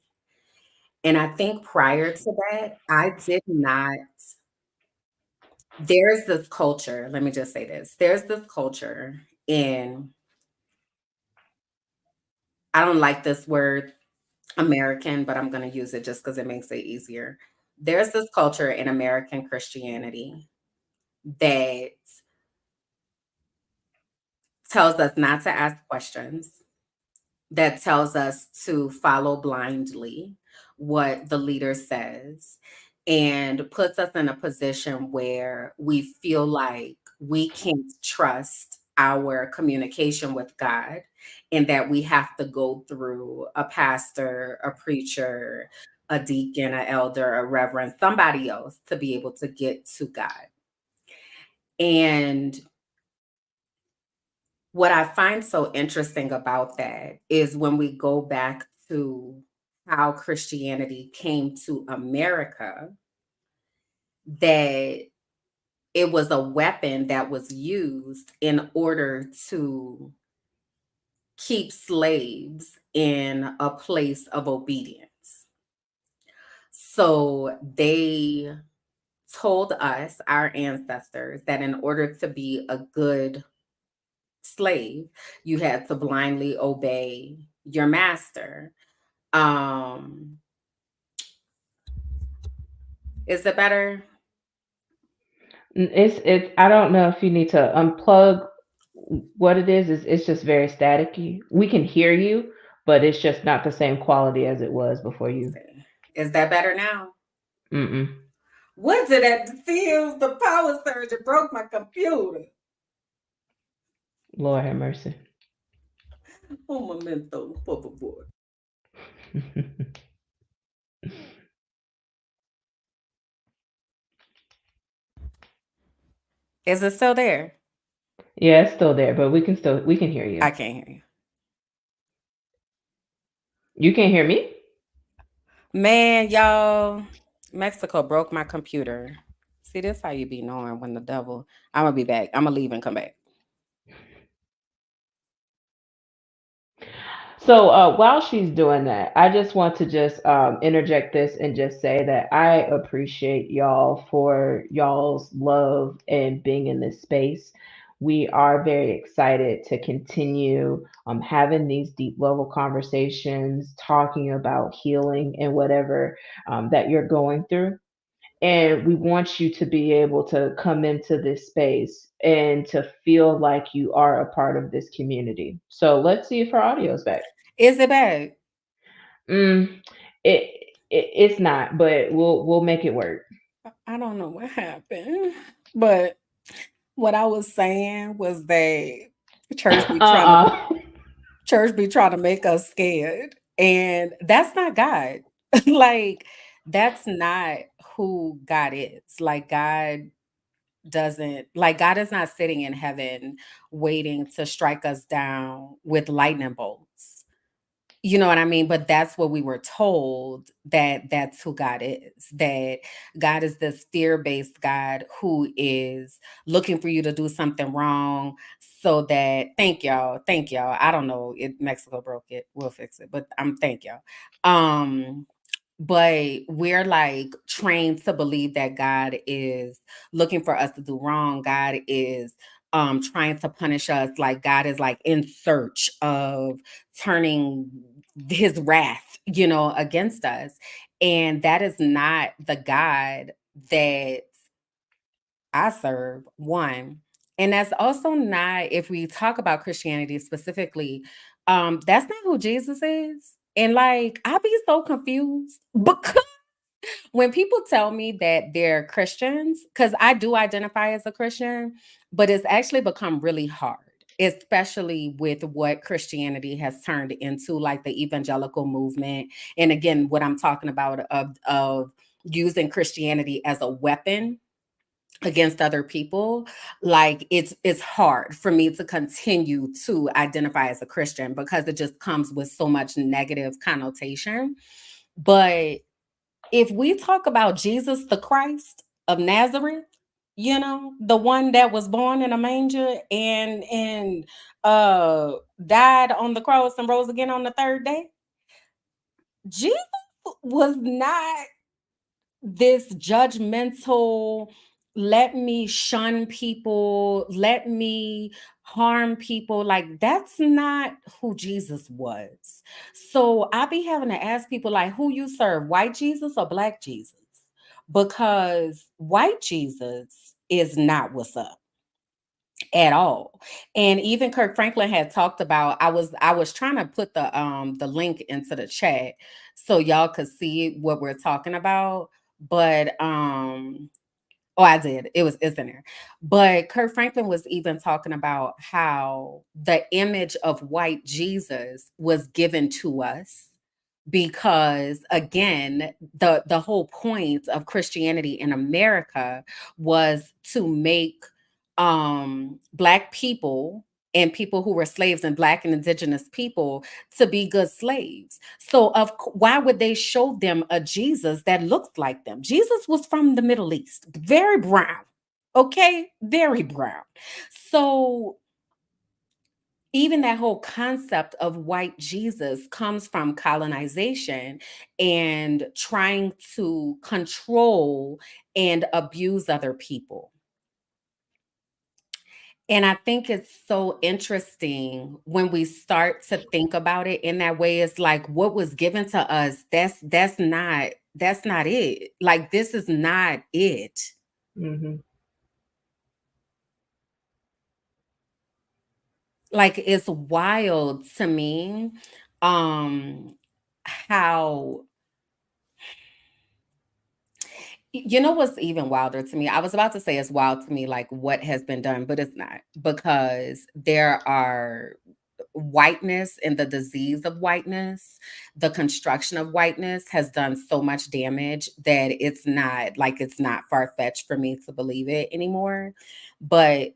And I think prior to that, I did not there's this culture, let me just say this. There's this culture in I don't like this word American, but I'm going to use it just because it makes it easier. There's this culture in American Christianity that tells us not to ask questions, that tells us to follow blindly what the leader says, and puts us in a position where we feel like we can't trust our communication with God, and that we have to go through a pastor, a preacher, a deacon, a elder, a reverend, somebody else to be able to get to God. And what I find so interesting about that is when we go back to how Christianity came to America, that it was a weapon that was used in order to keep slaves in a place of obedience. So they told us, our ancestors, that in order to be a good slave, you had to blindly obey your master. Um, is it better? It's I don't know if you need to unplug what it is. It's just very staticky. We can hear you, but it's just not the same quality as it was before you. Okay. Is that better now? Mm-mm. Was it at the fields? The power surge it broke my computer. Lord have mercy. Un momento, por favor. Is it still there? Yeah, it's still there, but we can hear I you. can't hear you. You can't hear me? Man, y'all, Mexico broke my computer. See, this how you be knowing when the devil. I'm gonna be back. I'm gonna leave and come back. So while she's doing that, I just want to just interject this and just say that I appreciate y'all for y'all's love and being in this space. We are very excited to continue having these deep level conversations, talking about healing and whatever that you're going through. And we want you to be able to come into this space and to feel like you are a part of this community. So let's see if our audio is back. Is it bad? Mm, it's not, but we'll make it work. I don't know what happened, but what I was saying was that church be trying to Uh-uh. church be trying to make us scared, and that's not God. Like that's not who God is. Like God is not sitting in heaven waiting to strike us down with lightning bolts. You know what I mean? But that's what we were told, that that's who God is. That God is this fear-based God who is looking for you to do something wrong so that thank y'all. Thank y'all. I don't know. Mexico broke it. We'll fix it. But thank y'all. But we're like trained to believe that God is looking for us to do wrong. God is trying to punish us. Like God is like in search of turning his wrath, against us. And that is not the God that I serve, one. And that's also not, if we talk about Christianity specifically, that's not who Jesus is. And like, I be so confused because when people tell me that they're Christians, because I do identify as a Christian, but it's actually become really hard, especially with what Christianity has turned into, like the evangelical movement. And again, what I'm talking about of using Christianity as a weapon against other people, like it's hard for me to continue to identify as a Christian because it just comes with so much negative connotation. But if we talk about Jesus the Christ of Nazareth, the one that was born in a manger and uh died on the cross and rose again on the third day, Jesus was not this judgmental, let me shun people, let me harm people. Like, that's not who Jesus was. So I be having to ask people, like, who you serve, white Jesus or black Jesus? Because white Jesus is not what's up at all. And even Kirk Franklin had talked about, I was trying to put the link into the chat so y'all could see what we're talking about. But oh, I did. It's in there. But Kirk Franklin was even talking about how the image of white Jesus was given to us because, again, the whole point of Christianity in America was to make black people and people who were slaves and black and indigenous people to be good slaves. So why would they show them a Jesus that looked like them? Jesus was from the Middle East, very brown. Okay, very brown. So even that whole concept of white Jesus comes from colonization and trying to control and abuse other people. And I think it's so interesting when we start to think about it in that way. It's like what was given to us, that's not it. Like this is not it. Mm-hmm. Like it's wild to me how what's even wilder to me? I was about to say it's wild to me, like what has been done, but it's not because there are whiteness and the disease of whiteness, the construction of whiteness has done so much damage that it's not far fetched for me to believe it anymore. But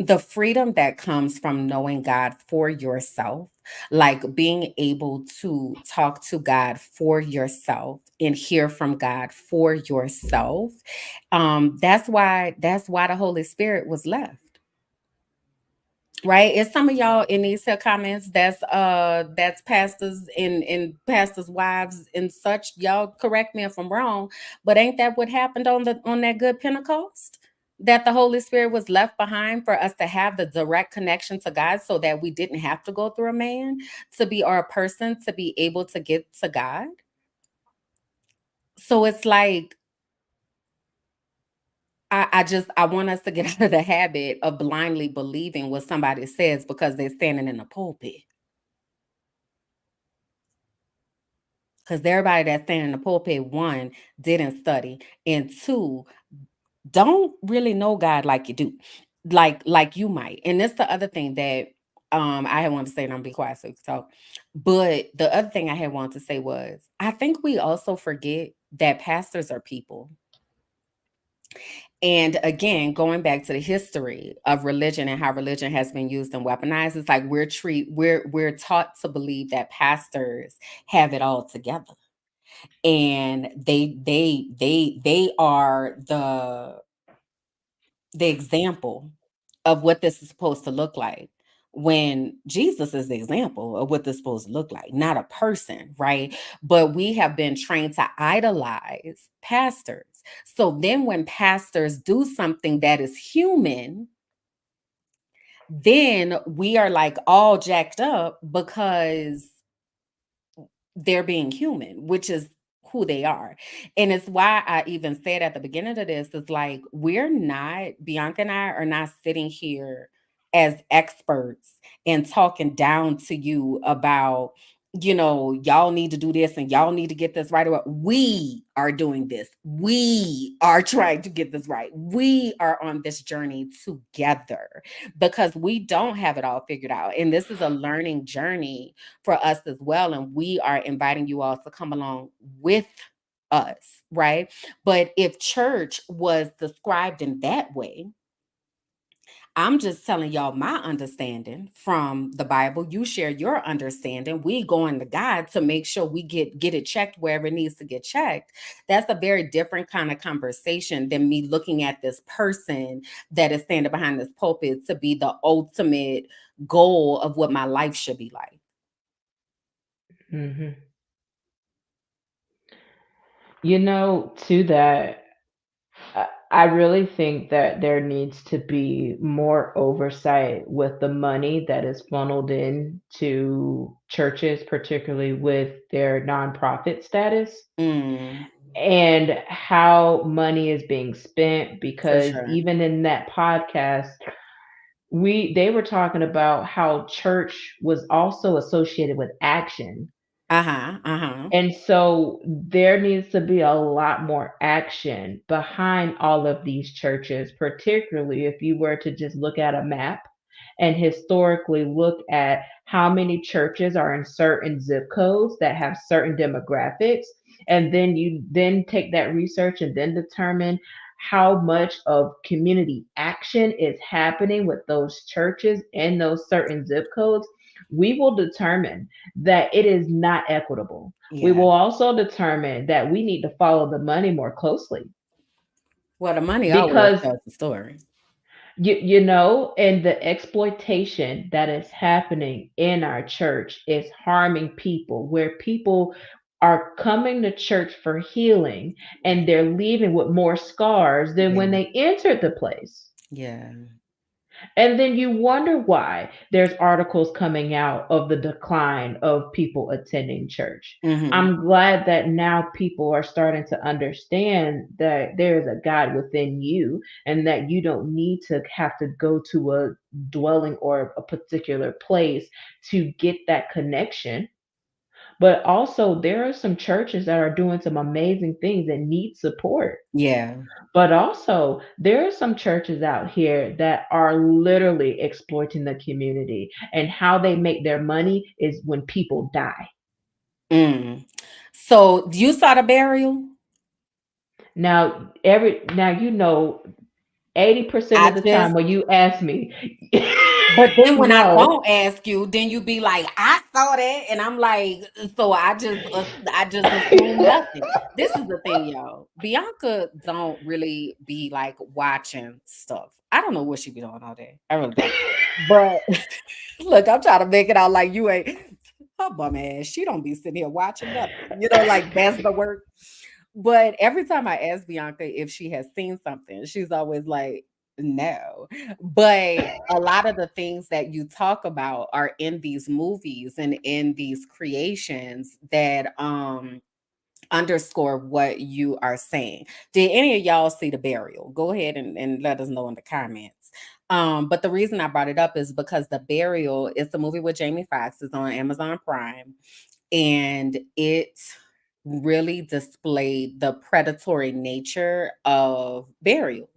the freedom that comes from knowing God for yourself, like being able to talk to God for yourself and hear from God for yourself. That's why the Holy Spirit was left. Right? It's some of y'all in these here comments that's pastors and pastors' wives and such. Y'all correct me if I'm wrong, but ain't that what happened on that good Pentecost? That the Holy Spirit was left behind for us to have the direct connection to God so that we didn't have to go through a man to be or a person to be able to get to God. So it's like I want us to get out of the habit of blindly believing what somebody says because they're standing in the pulpit. Because everybody that's standing in the pulpit, one, didn't study, and two, don't really know God like you do, like you might. And that's the other thing that I had wanted to say, and I'm be quiet so you can talk. But the other thing I had wanted to say was I think we also forget that pastors are people. And again, going back to the history of religion and how religion has been used and weaponized, it's like we're taught to believe that pastors have it all together, and they are the example of what this is supposed to look like, when Jesus is the example of what this is supposed to look like, not a person, right? But we have been trained to idolize pastors. So then when pastors do something that is human, then we are like all jacked up because they're being human, which is who they are. And it's why I even said at the beginning of this, is like, we're not, Bianca and I are not sitting here as experts and talking down to you about, y'all need to do this and y'all need to get this right away. We are doing this. We are trying to get this right. We are on this journey together because we don't have it all figured out. And this is a learning journey for us as well. And we are inviting you all to come along with us, right? But if church was described in that way, I'm just telling y'all my understanding from the Bible. You share your understanding. We go in the God to make sure we get it checked wherever it needs to get checked. That's a very different kind of conversation than me looking at this person that is standing behind this pulpit to be the ultimate goal of what my life should be like. Hmm. To that, I really think that there needs to be more oversight with the money that is funneled in to churches, particularly with their nonprofit status, Mm, and how money is being spent. for Because sure. even in that podcast, they were talking about how church was also associated with action. Uh-huh. Uh-huh. And so there needs to be a lot more action behind all of these churches, particularly if you were to just look at a map and historically look at how many churches are in certain zip codes that have certain demographics. And then you then take that research and then determine how much of community action is happening with those churches in those certain zip codes. We will determine that it is not equitable. We Yeah. will also determine that we need to follow the money more closely Well, the money always because tells the story. and the exploitation that is happening in our church is harming people, where people are coming to church for healing and they're leaving with more scars than when Yeah. they entered the place. Yeah. And then you wonder why there's articles coming out of the decline of people attending church. Mm-hmm. I'm glad that now people are starting to understand that there is a God within you and that you don't need to have to go to a dwelling or a particular place to get that connection. But also, there are some churches that are doing some amazing things and need support. Yeah. But also, there are some churches out here that are literally exploiting the community, and how they make their money is when people die. Mm. So you saw the burial? Now 80% I of the time just, when you ask me, but then when I no. don't ask you, then you be like, I saw that, and I'm like, so I just assume nothing. This is the thing, y'all. Bianca don't really be like watching stuff. I don't know what she be doing all day. I really don't. But look, I'm trying to make it out like you ain't. Her bum ass. She don't be sitting here watching nothing. Like that's the work. But every time I ask Bianca if she has seen something, she's always like, no. But a lot of the things that you talk about are in these movies and in these creations that underscore what you are saying. Did any of y'all see the burial? Go ahead and let us know in the comments. But the reason I brought it up is because the burial is the movie with Jamie Foxx, is on Amazon Prime, and it really displayed the predatory nature of burials.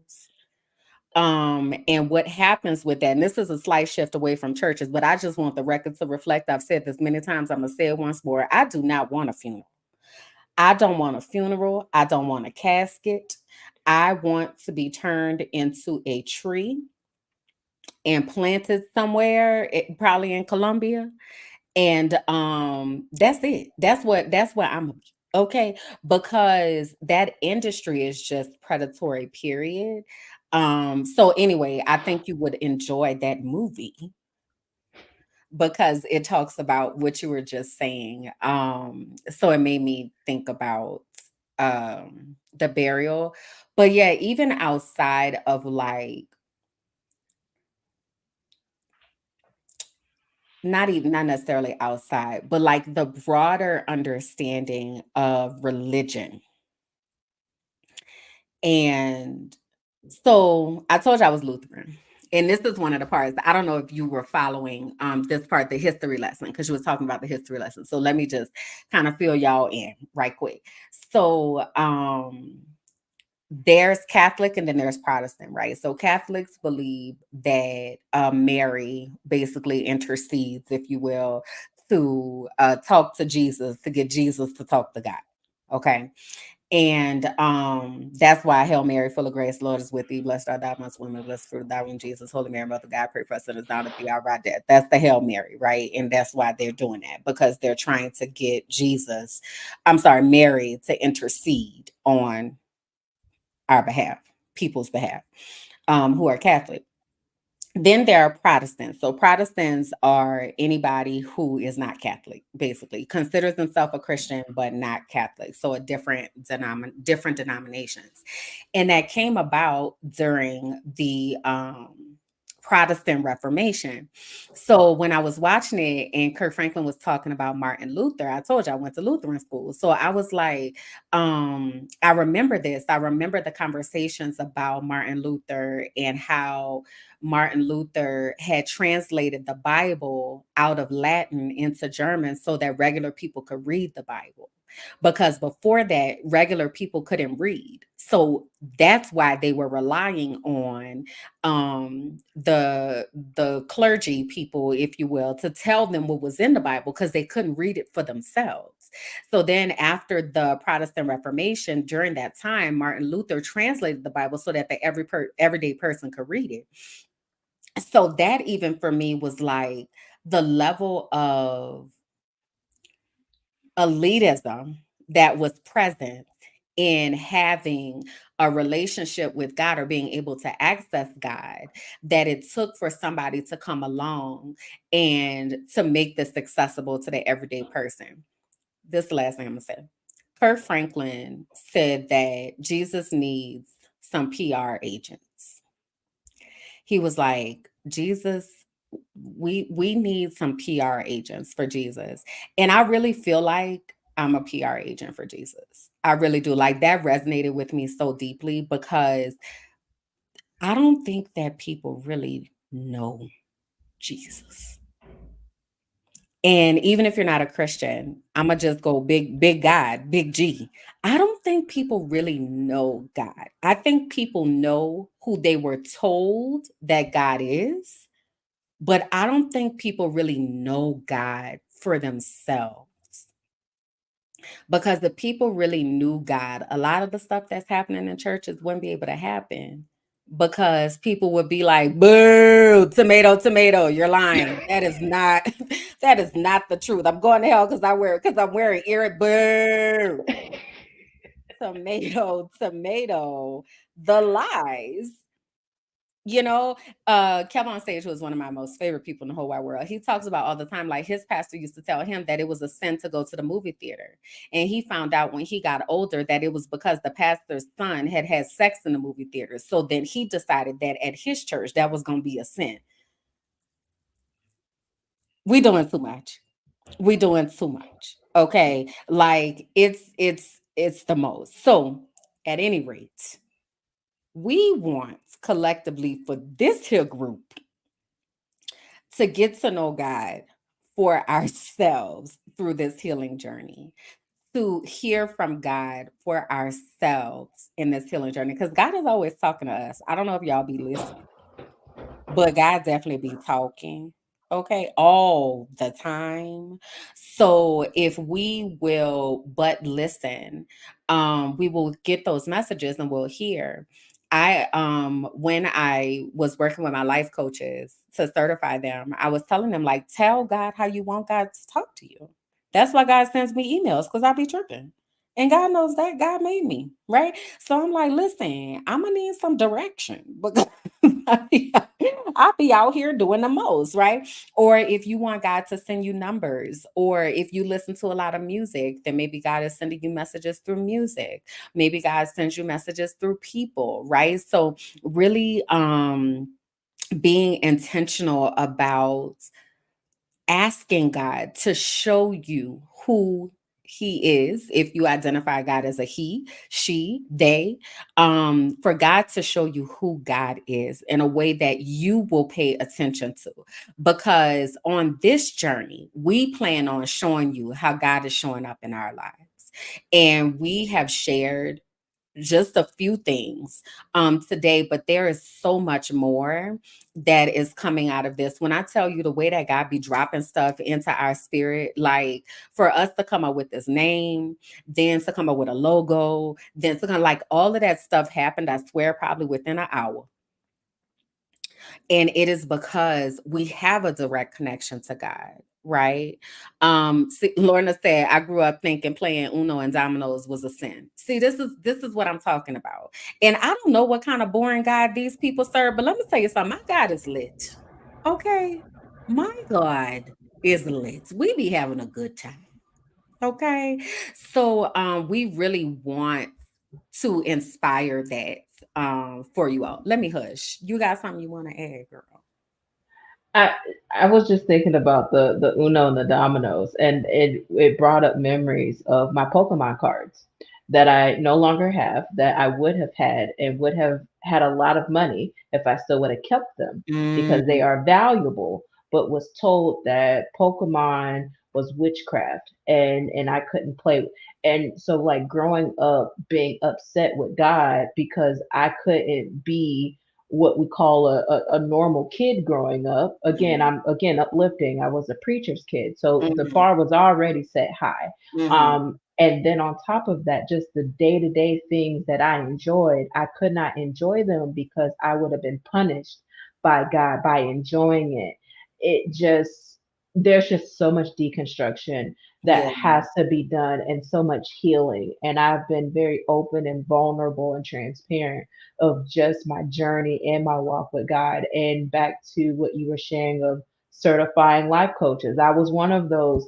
And what happens with that, and this is a slight shift away from churches, but I just want the record to reflect. I've said this many times, I'm gonna say it once more. I do not want a funeral. I don't want a funeral. I don't want a casket. I want to be turned into a tree and planted somewhere, probably in Colombia. And that's it. That's what I'm okay, because that industry is just predatory, period. So anyway, I think you would enjoy that movie because it talks about what you were just saying. So it made me think about the burial. But yeah, even outside of like, not necessarily outside, but like the broader understanding of religion. And so I told you I was Lutheran. And this is one of the parts. I don't know if you were following this part, the history lesson, because you was talking about the history lesson. So let me just kind of fill y'all in right quick. So there's Catholic and then there's Protestant, right? So Catholics believe that Mary basically intercedes, if you will, to talk to Jesus, to get Jesus to talk to God. Okay. And that's why Hail Mary, full of grace, Lord is with thee. Blessed art thou amongst women, blessed fruit of thy womb, Jesus. Holy Mary, Mother of God, pray for us sinners now and at the hour of our death. That's the Hail Mary, right? And that's why they're doing that, because they're trying to get Mary to intercede on our behalf, people's behalf, who are Catholic. Then there are Protestants. So Protestants are anybody who is not Catholic, basically considers themselves a Christian but not Catholic. So a different denominations, and that came about during the Protestant Reformation. So when I was watching it and Kirk Franklin was talking about Martin Luther, I told you I went to Lutheran school. So I was like, I remember this. I remember the conversations about Martin Luther and how Martin Luther had translated the Bible out of Latin into German so that regular people could read the Bible. Because before that, regular people couldn't read. So that's why they were relying on the clergy people, if you will, to tell them what was in the Bible because they couldn't read it for themselves. So then after the Protestant Reformation, during that time, Martin Luther translated the Bible so that the everyday person could read it. So that even for me was like the level of elitism that was present in having a relationship with God or being able to access God, that it took for somebody to come along and to make this accessible to the everyday person. This is the last thing I'm gonna say. Kirk Franklin said that Jesus needs some PR agents. He was like, Jesus, we need some PR agents for Jesus. And I really feel like I'm a PR agent for Jesus. I really do. Like that resonated with me so deeply because I don't think that people really know Jesus. And even if you're not a Christian, I'm gonna just go big God, big G. I don't think people really know God. I think people know who they were told that God is, but I don't think people really know God for themselves. Because if people really knew God, a lot of the stuff that's happening in churches wouldn't be able to happen because people would be like, "Boo, tomato, tomato, you're lying. That is not that is not the truth. I'm going to hell because I'm wearing ear boo, tomato, tomato, the lies." Kevin on stage was one of my most favorite people in the whole wide world. He talks about all the time, like his pastor used to tell him that it was a sin to go to the movie theater. And he found out when he got older that it was because the pastor's son had had sex in the movie theater. So then he decided that at his church, that was going to be a sin. We doing too much. We doing too much. Okay. Like it's the most. So at any rate, we want collectively for this here group to get to know God for ourselves through this healing journey, to hear from God for ourselves in this healing journey. Because God is always talking to us. I don't know if y'all be listening, but God definitely be talking. Okay, all the time. So if we will but listen, we will get those messages and we'll hear. I when I was working with my life coaches to certify them, I was telling them, like, tell God how you want God to talk to you. That's why God sends me emails, because I be tripping. And God knows that. God made me, right? So I'm like, listen, I'm gonna need some direction because I be, I be out here doing the most, right? Or if you want God to send you numbers, or if you listen to a lot of music, then maybe God is sending you messages through music. Maybe God sends you messages through people, right? So really being intentional about asking God to show you who he is, if you identify God as a he, she, they, for God to show you who God is in a way that you will pay attention to. Because on this journey, we plan on showing you how God is showing up in our lives. And we have shared just a few things today, but there is so much more that is coming out of this. When I tell you the way that God be dropping stuff into our spirit, like for us to come up with this name, then to come up with a logo, then to kind of like all of that stuff happened, I swear, probably within an hour. And it is because we have a direct connection to God, right? See, Lorna said, I grew up thinking playing Uno and dominoes was a sin. See, this is what I'm talking about. And I don't know what kind of boring God these people serve, but let me tell you something. My God is lit. Okay. My God is lit. We be having a good time. Okay. So we really want to inspire that for you all. Let me hush. You got something you want to add, girl? I I was just thinking about the Uno and the dominoes, and it brought up memories of my Pokemon cards that I no longer have, that I would have had and would have had a lot of money if I still would have kept them because they Mm, are valuable, but was told that Pokemon was witchcraft and I couldn't play. And so like growing up being upset with God because I couldn't be what we call a normal kid growing up. Again, mhm, I'm again uplifting. I was a preacher's kid, so the mhm, bar was already set high. mhm, And then on top of that, just the day to day things that I enjoyed, I could not enjoy them because I would have been punished by God by enjoying it. It just, there's just so much deconstruction that yeah, has to be done and so much healing. And I've been very open and vulnerable and transparent of just my journey and my walk with God. And back to what you were sharing of certifying life coaches, I was one of those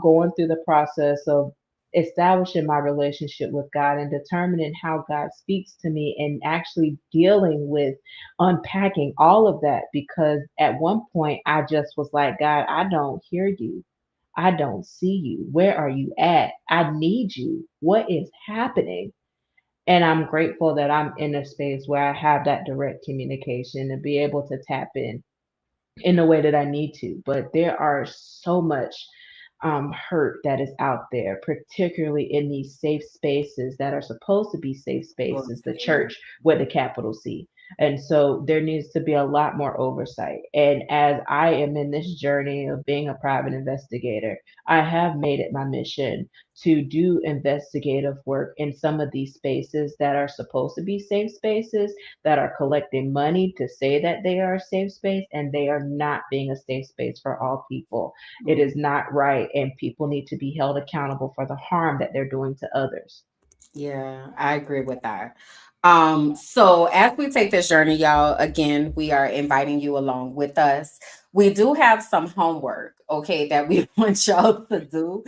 going through the process of establishing my relationship with God and determining how God speaks to me and actually dealing with unpacking all of that because at one point I just was like, God, I don't hear you. I don't see you. Where are you at? I need you. What is happening? And I'm grateful that I'm in a space where I have that direct communication to be able to tap in the way that I need to. But there are so much hurt that is out there, particularly in these safe spaces that are supposed to be safe well, spaces, the yeah, church with a capital C. And so there needs to be a lot more oversight. And as I am in this journey of being a private investigator, I have made it my mission to do investigative work in some of these spaces that are supposed to be safe spaces, that are collecting money to say that they are a safe space, and they are not being a safe space for all people. It mm, is not right, and people need to be held accountable for the harm that they're doing to others. yeah, I agree with that. So as we take this journey, y'all, again, we are inviting you along with us. We do have some homework, okay, that we want y'all to do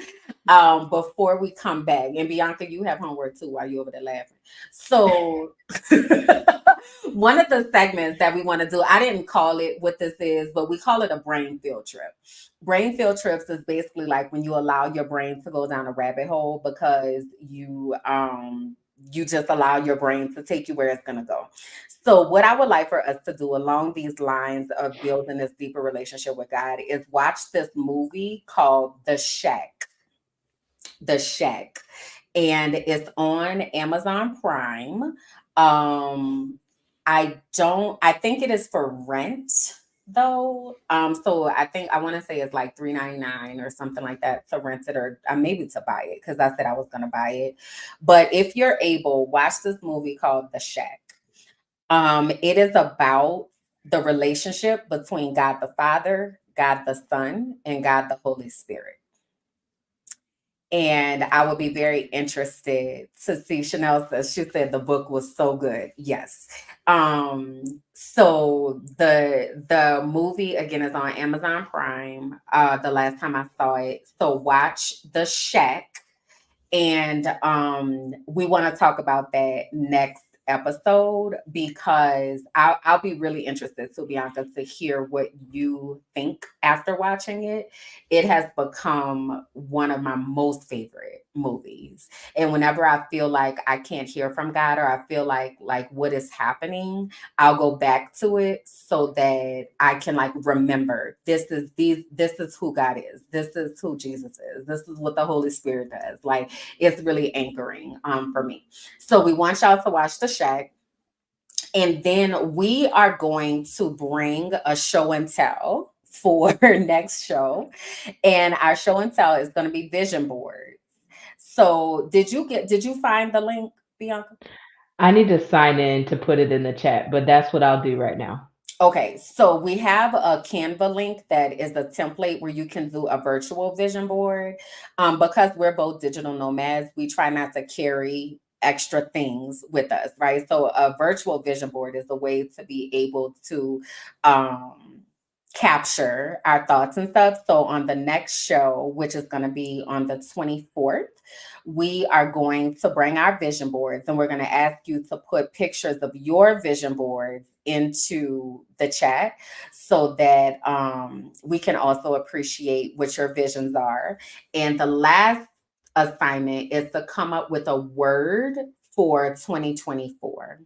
before we come back. And Bianca, you have homework too while you over there laughing. So one of the segments that we want to do, I didn't call it what this is, but we call it a brain field trip. Brain field trips is basically like when you allow your brain to go down a rabbit hole because you just allow your brain to take you where it's going to go. So what I would like for us to do along these lines of building this deeper relationship with God is watch this movie called The Shack, and it's on Amazon Prime. I think it is for rent. though. So I think I want to say it's like 3.99 or something like that to rent it, or maybe to buy it, because I said I was gonna buy it. But if you're able, watch this movie called The Shack. It is about the relationship between God the Father, God the Son, and God the Holy Spirit. And I would be very interested to see. Chanel says she said the book was so good. Yes. So the movie again is on Amazon Prime. The last time I saw it. So watch The Shack, and we want to talk about that next episode, because I'll be really interested, to Bianca, to hear what you think after watching it. It has become one of my most favorite movies, and whenever I feel like I can't hear from God, or I feel like what is happening, I'll go back to it so that I can like remember this is who God is. This is who Jesus is. This is what the Holy Spirit does. Like, it's really anchoring for me. So we want y'all to watch The Shack. And then we are going to bring a show and tell for next show. And our show and tell is going to be vision board. So did you find the link, Bianca? I need to sign in to put it in the chat, but that's what I'll do right now. Okay, so we have a Canva link that is a template where you can do a virtual vision board. Because we're both digital nomads, we try not to carry extra things with us, right? So a virtual vision board is a way to be able to capture our thoughts and stuff. So on the next show, which is going to be on the 24th, we are going to bring our vision boards, and we're going to ask you to put pictures of your vision boards into the chat so that we can also appreciate what your visions are. And the last assignment is to come up with a word for 2024.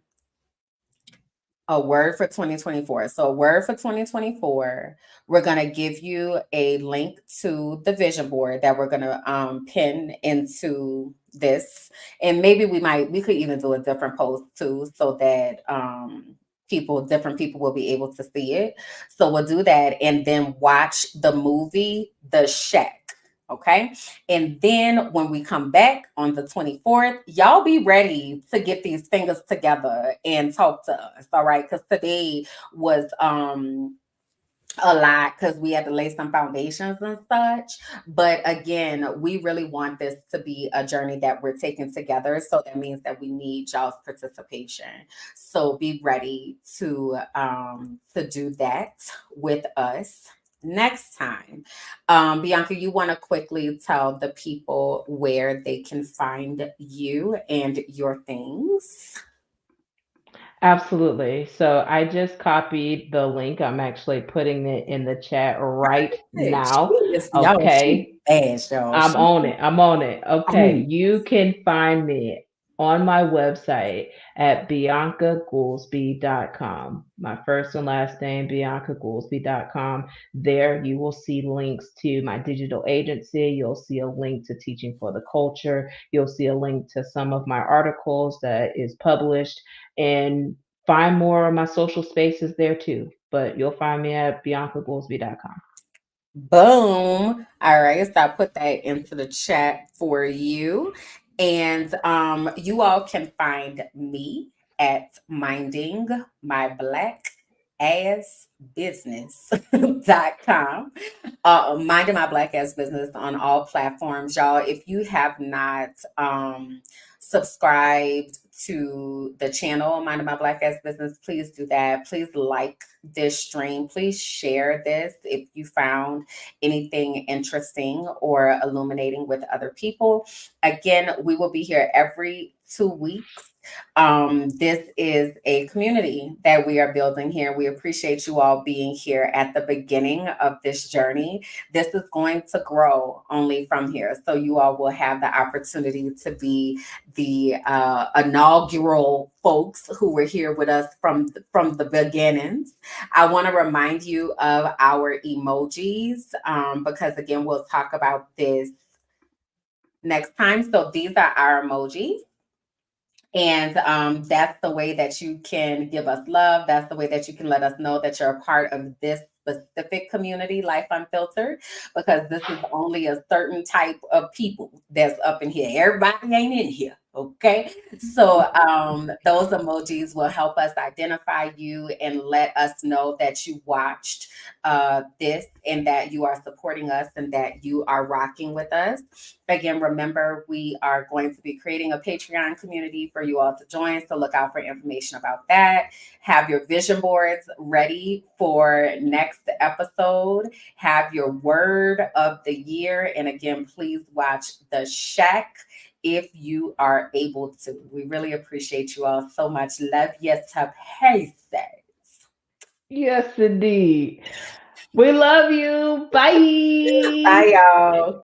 A word for 2024. So, a word for 2024, we're going to give you a link to the vision board that we're going to pin into this. And maybe we could even do a different post too, so that different people will be able to see it. So, we'll do that and then watch the movie The Shack. Okay. And then when we come back on the 24th, y'all be ready to get these fingers together and talk to us. All right. Because today was a lot, because we had to lay some foundations and such. But again, we really want this to be a journey that we're taking together. So that means that we need y'all's participation. So be ready to do that with us next time. Bianca, you want to quickly tell the people where they can find you and your things? Absolutely. So I just copied the link. I'm actually putting it in the chat right Hey, now. she Okay. fast, y'all. I'm She on it. I'm on it. on Okay. it. You can find me on my website at biancagoolsby.com. My first and last name, biancagoolsby.com. There you will see links to my digital agency. You'll see a link to Teaching for the Culture. You'll see a link to some of my articles that is published, and find more of my social spaces there too. But you'll find me at biancagoolsby.com. Boom. All right. So I put that into the chat for you. And you all can find me at minding my black ass business.com. Minding my black ass business on all platforms, y'all. If you have not subscribed to the channel Minding My Black Ass Business, please do that. Please like this stream. Please share this if you found anything interesting or illuminating with other people. Again, we will be here every 2 weeks. This is a community that we are building here. We appreciate you all being here at the beginning of this journey. This is going to grow only from here. So you all will have the opportunity to be the inaugural folks who were here with us from the beginnings. I want to remind you of our emojis, because again, we'll talk about this next time. So these are our emojis. And that's the way that you can give us love. That's the way that you can let us know that you're a part of this specific community, Life Unfiltered, because this is only a certain type of people that's up in here. Everybody ain't in here. Okay. So those emojis will help us identify you and let us know that you watched this and that you are supporting us and that you are rocking with us. Again, remember, we are going to be creating a Patreon community for you all to join. So look out for information about that. Have your vision boards ready for next episode. Have your word of the year. And again, please watch The Shack if you are able to. We really appreciate you all so much. Love you to pieces. Yes, indeed. We love you. Bye. Bye, y'all.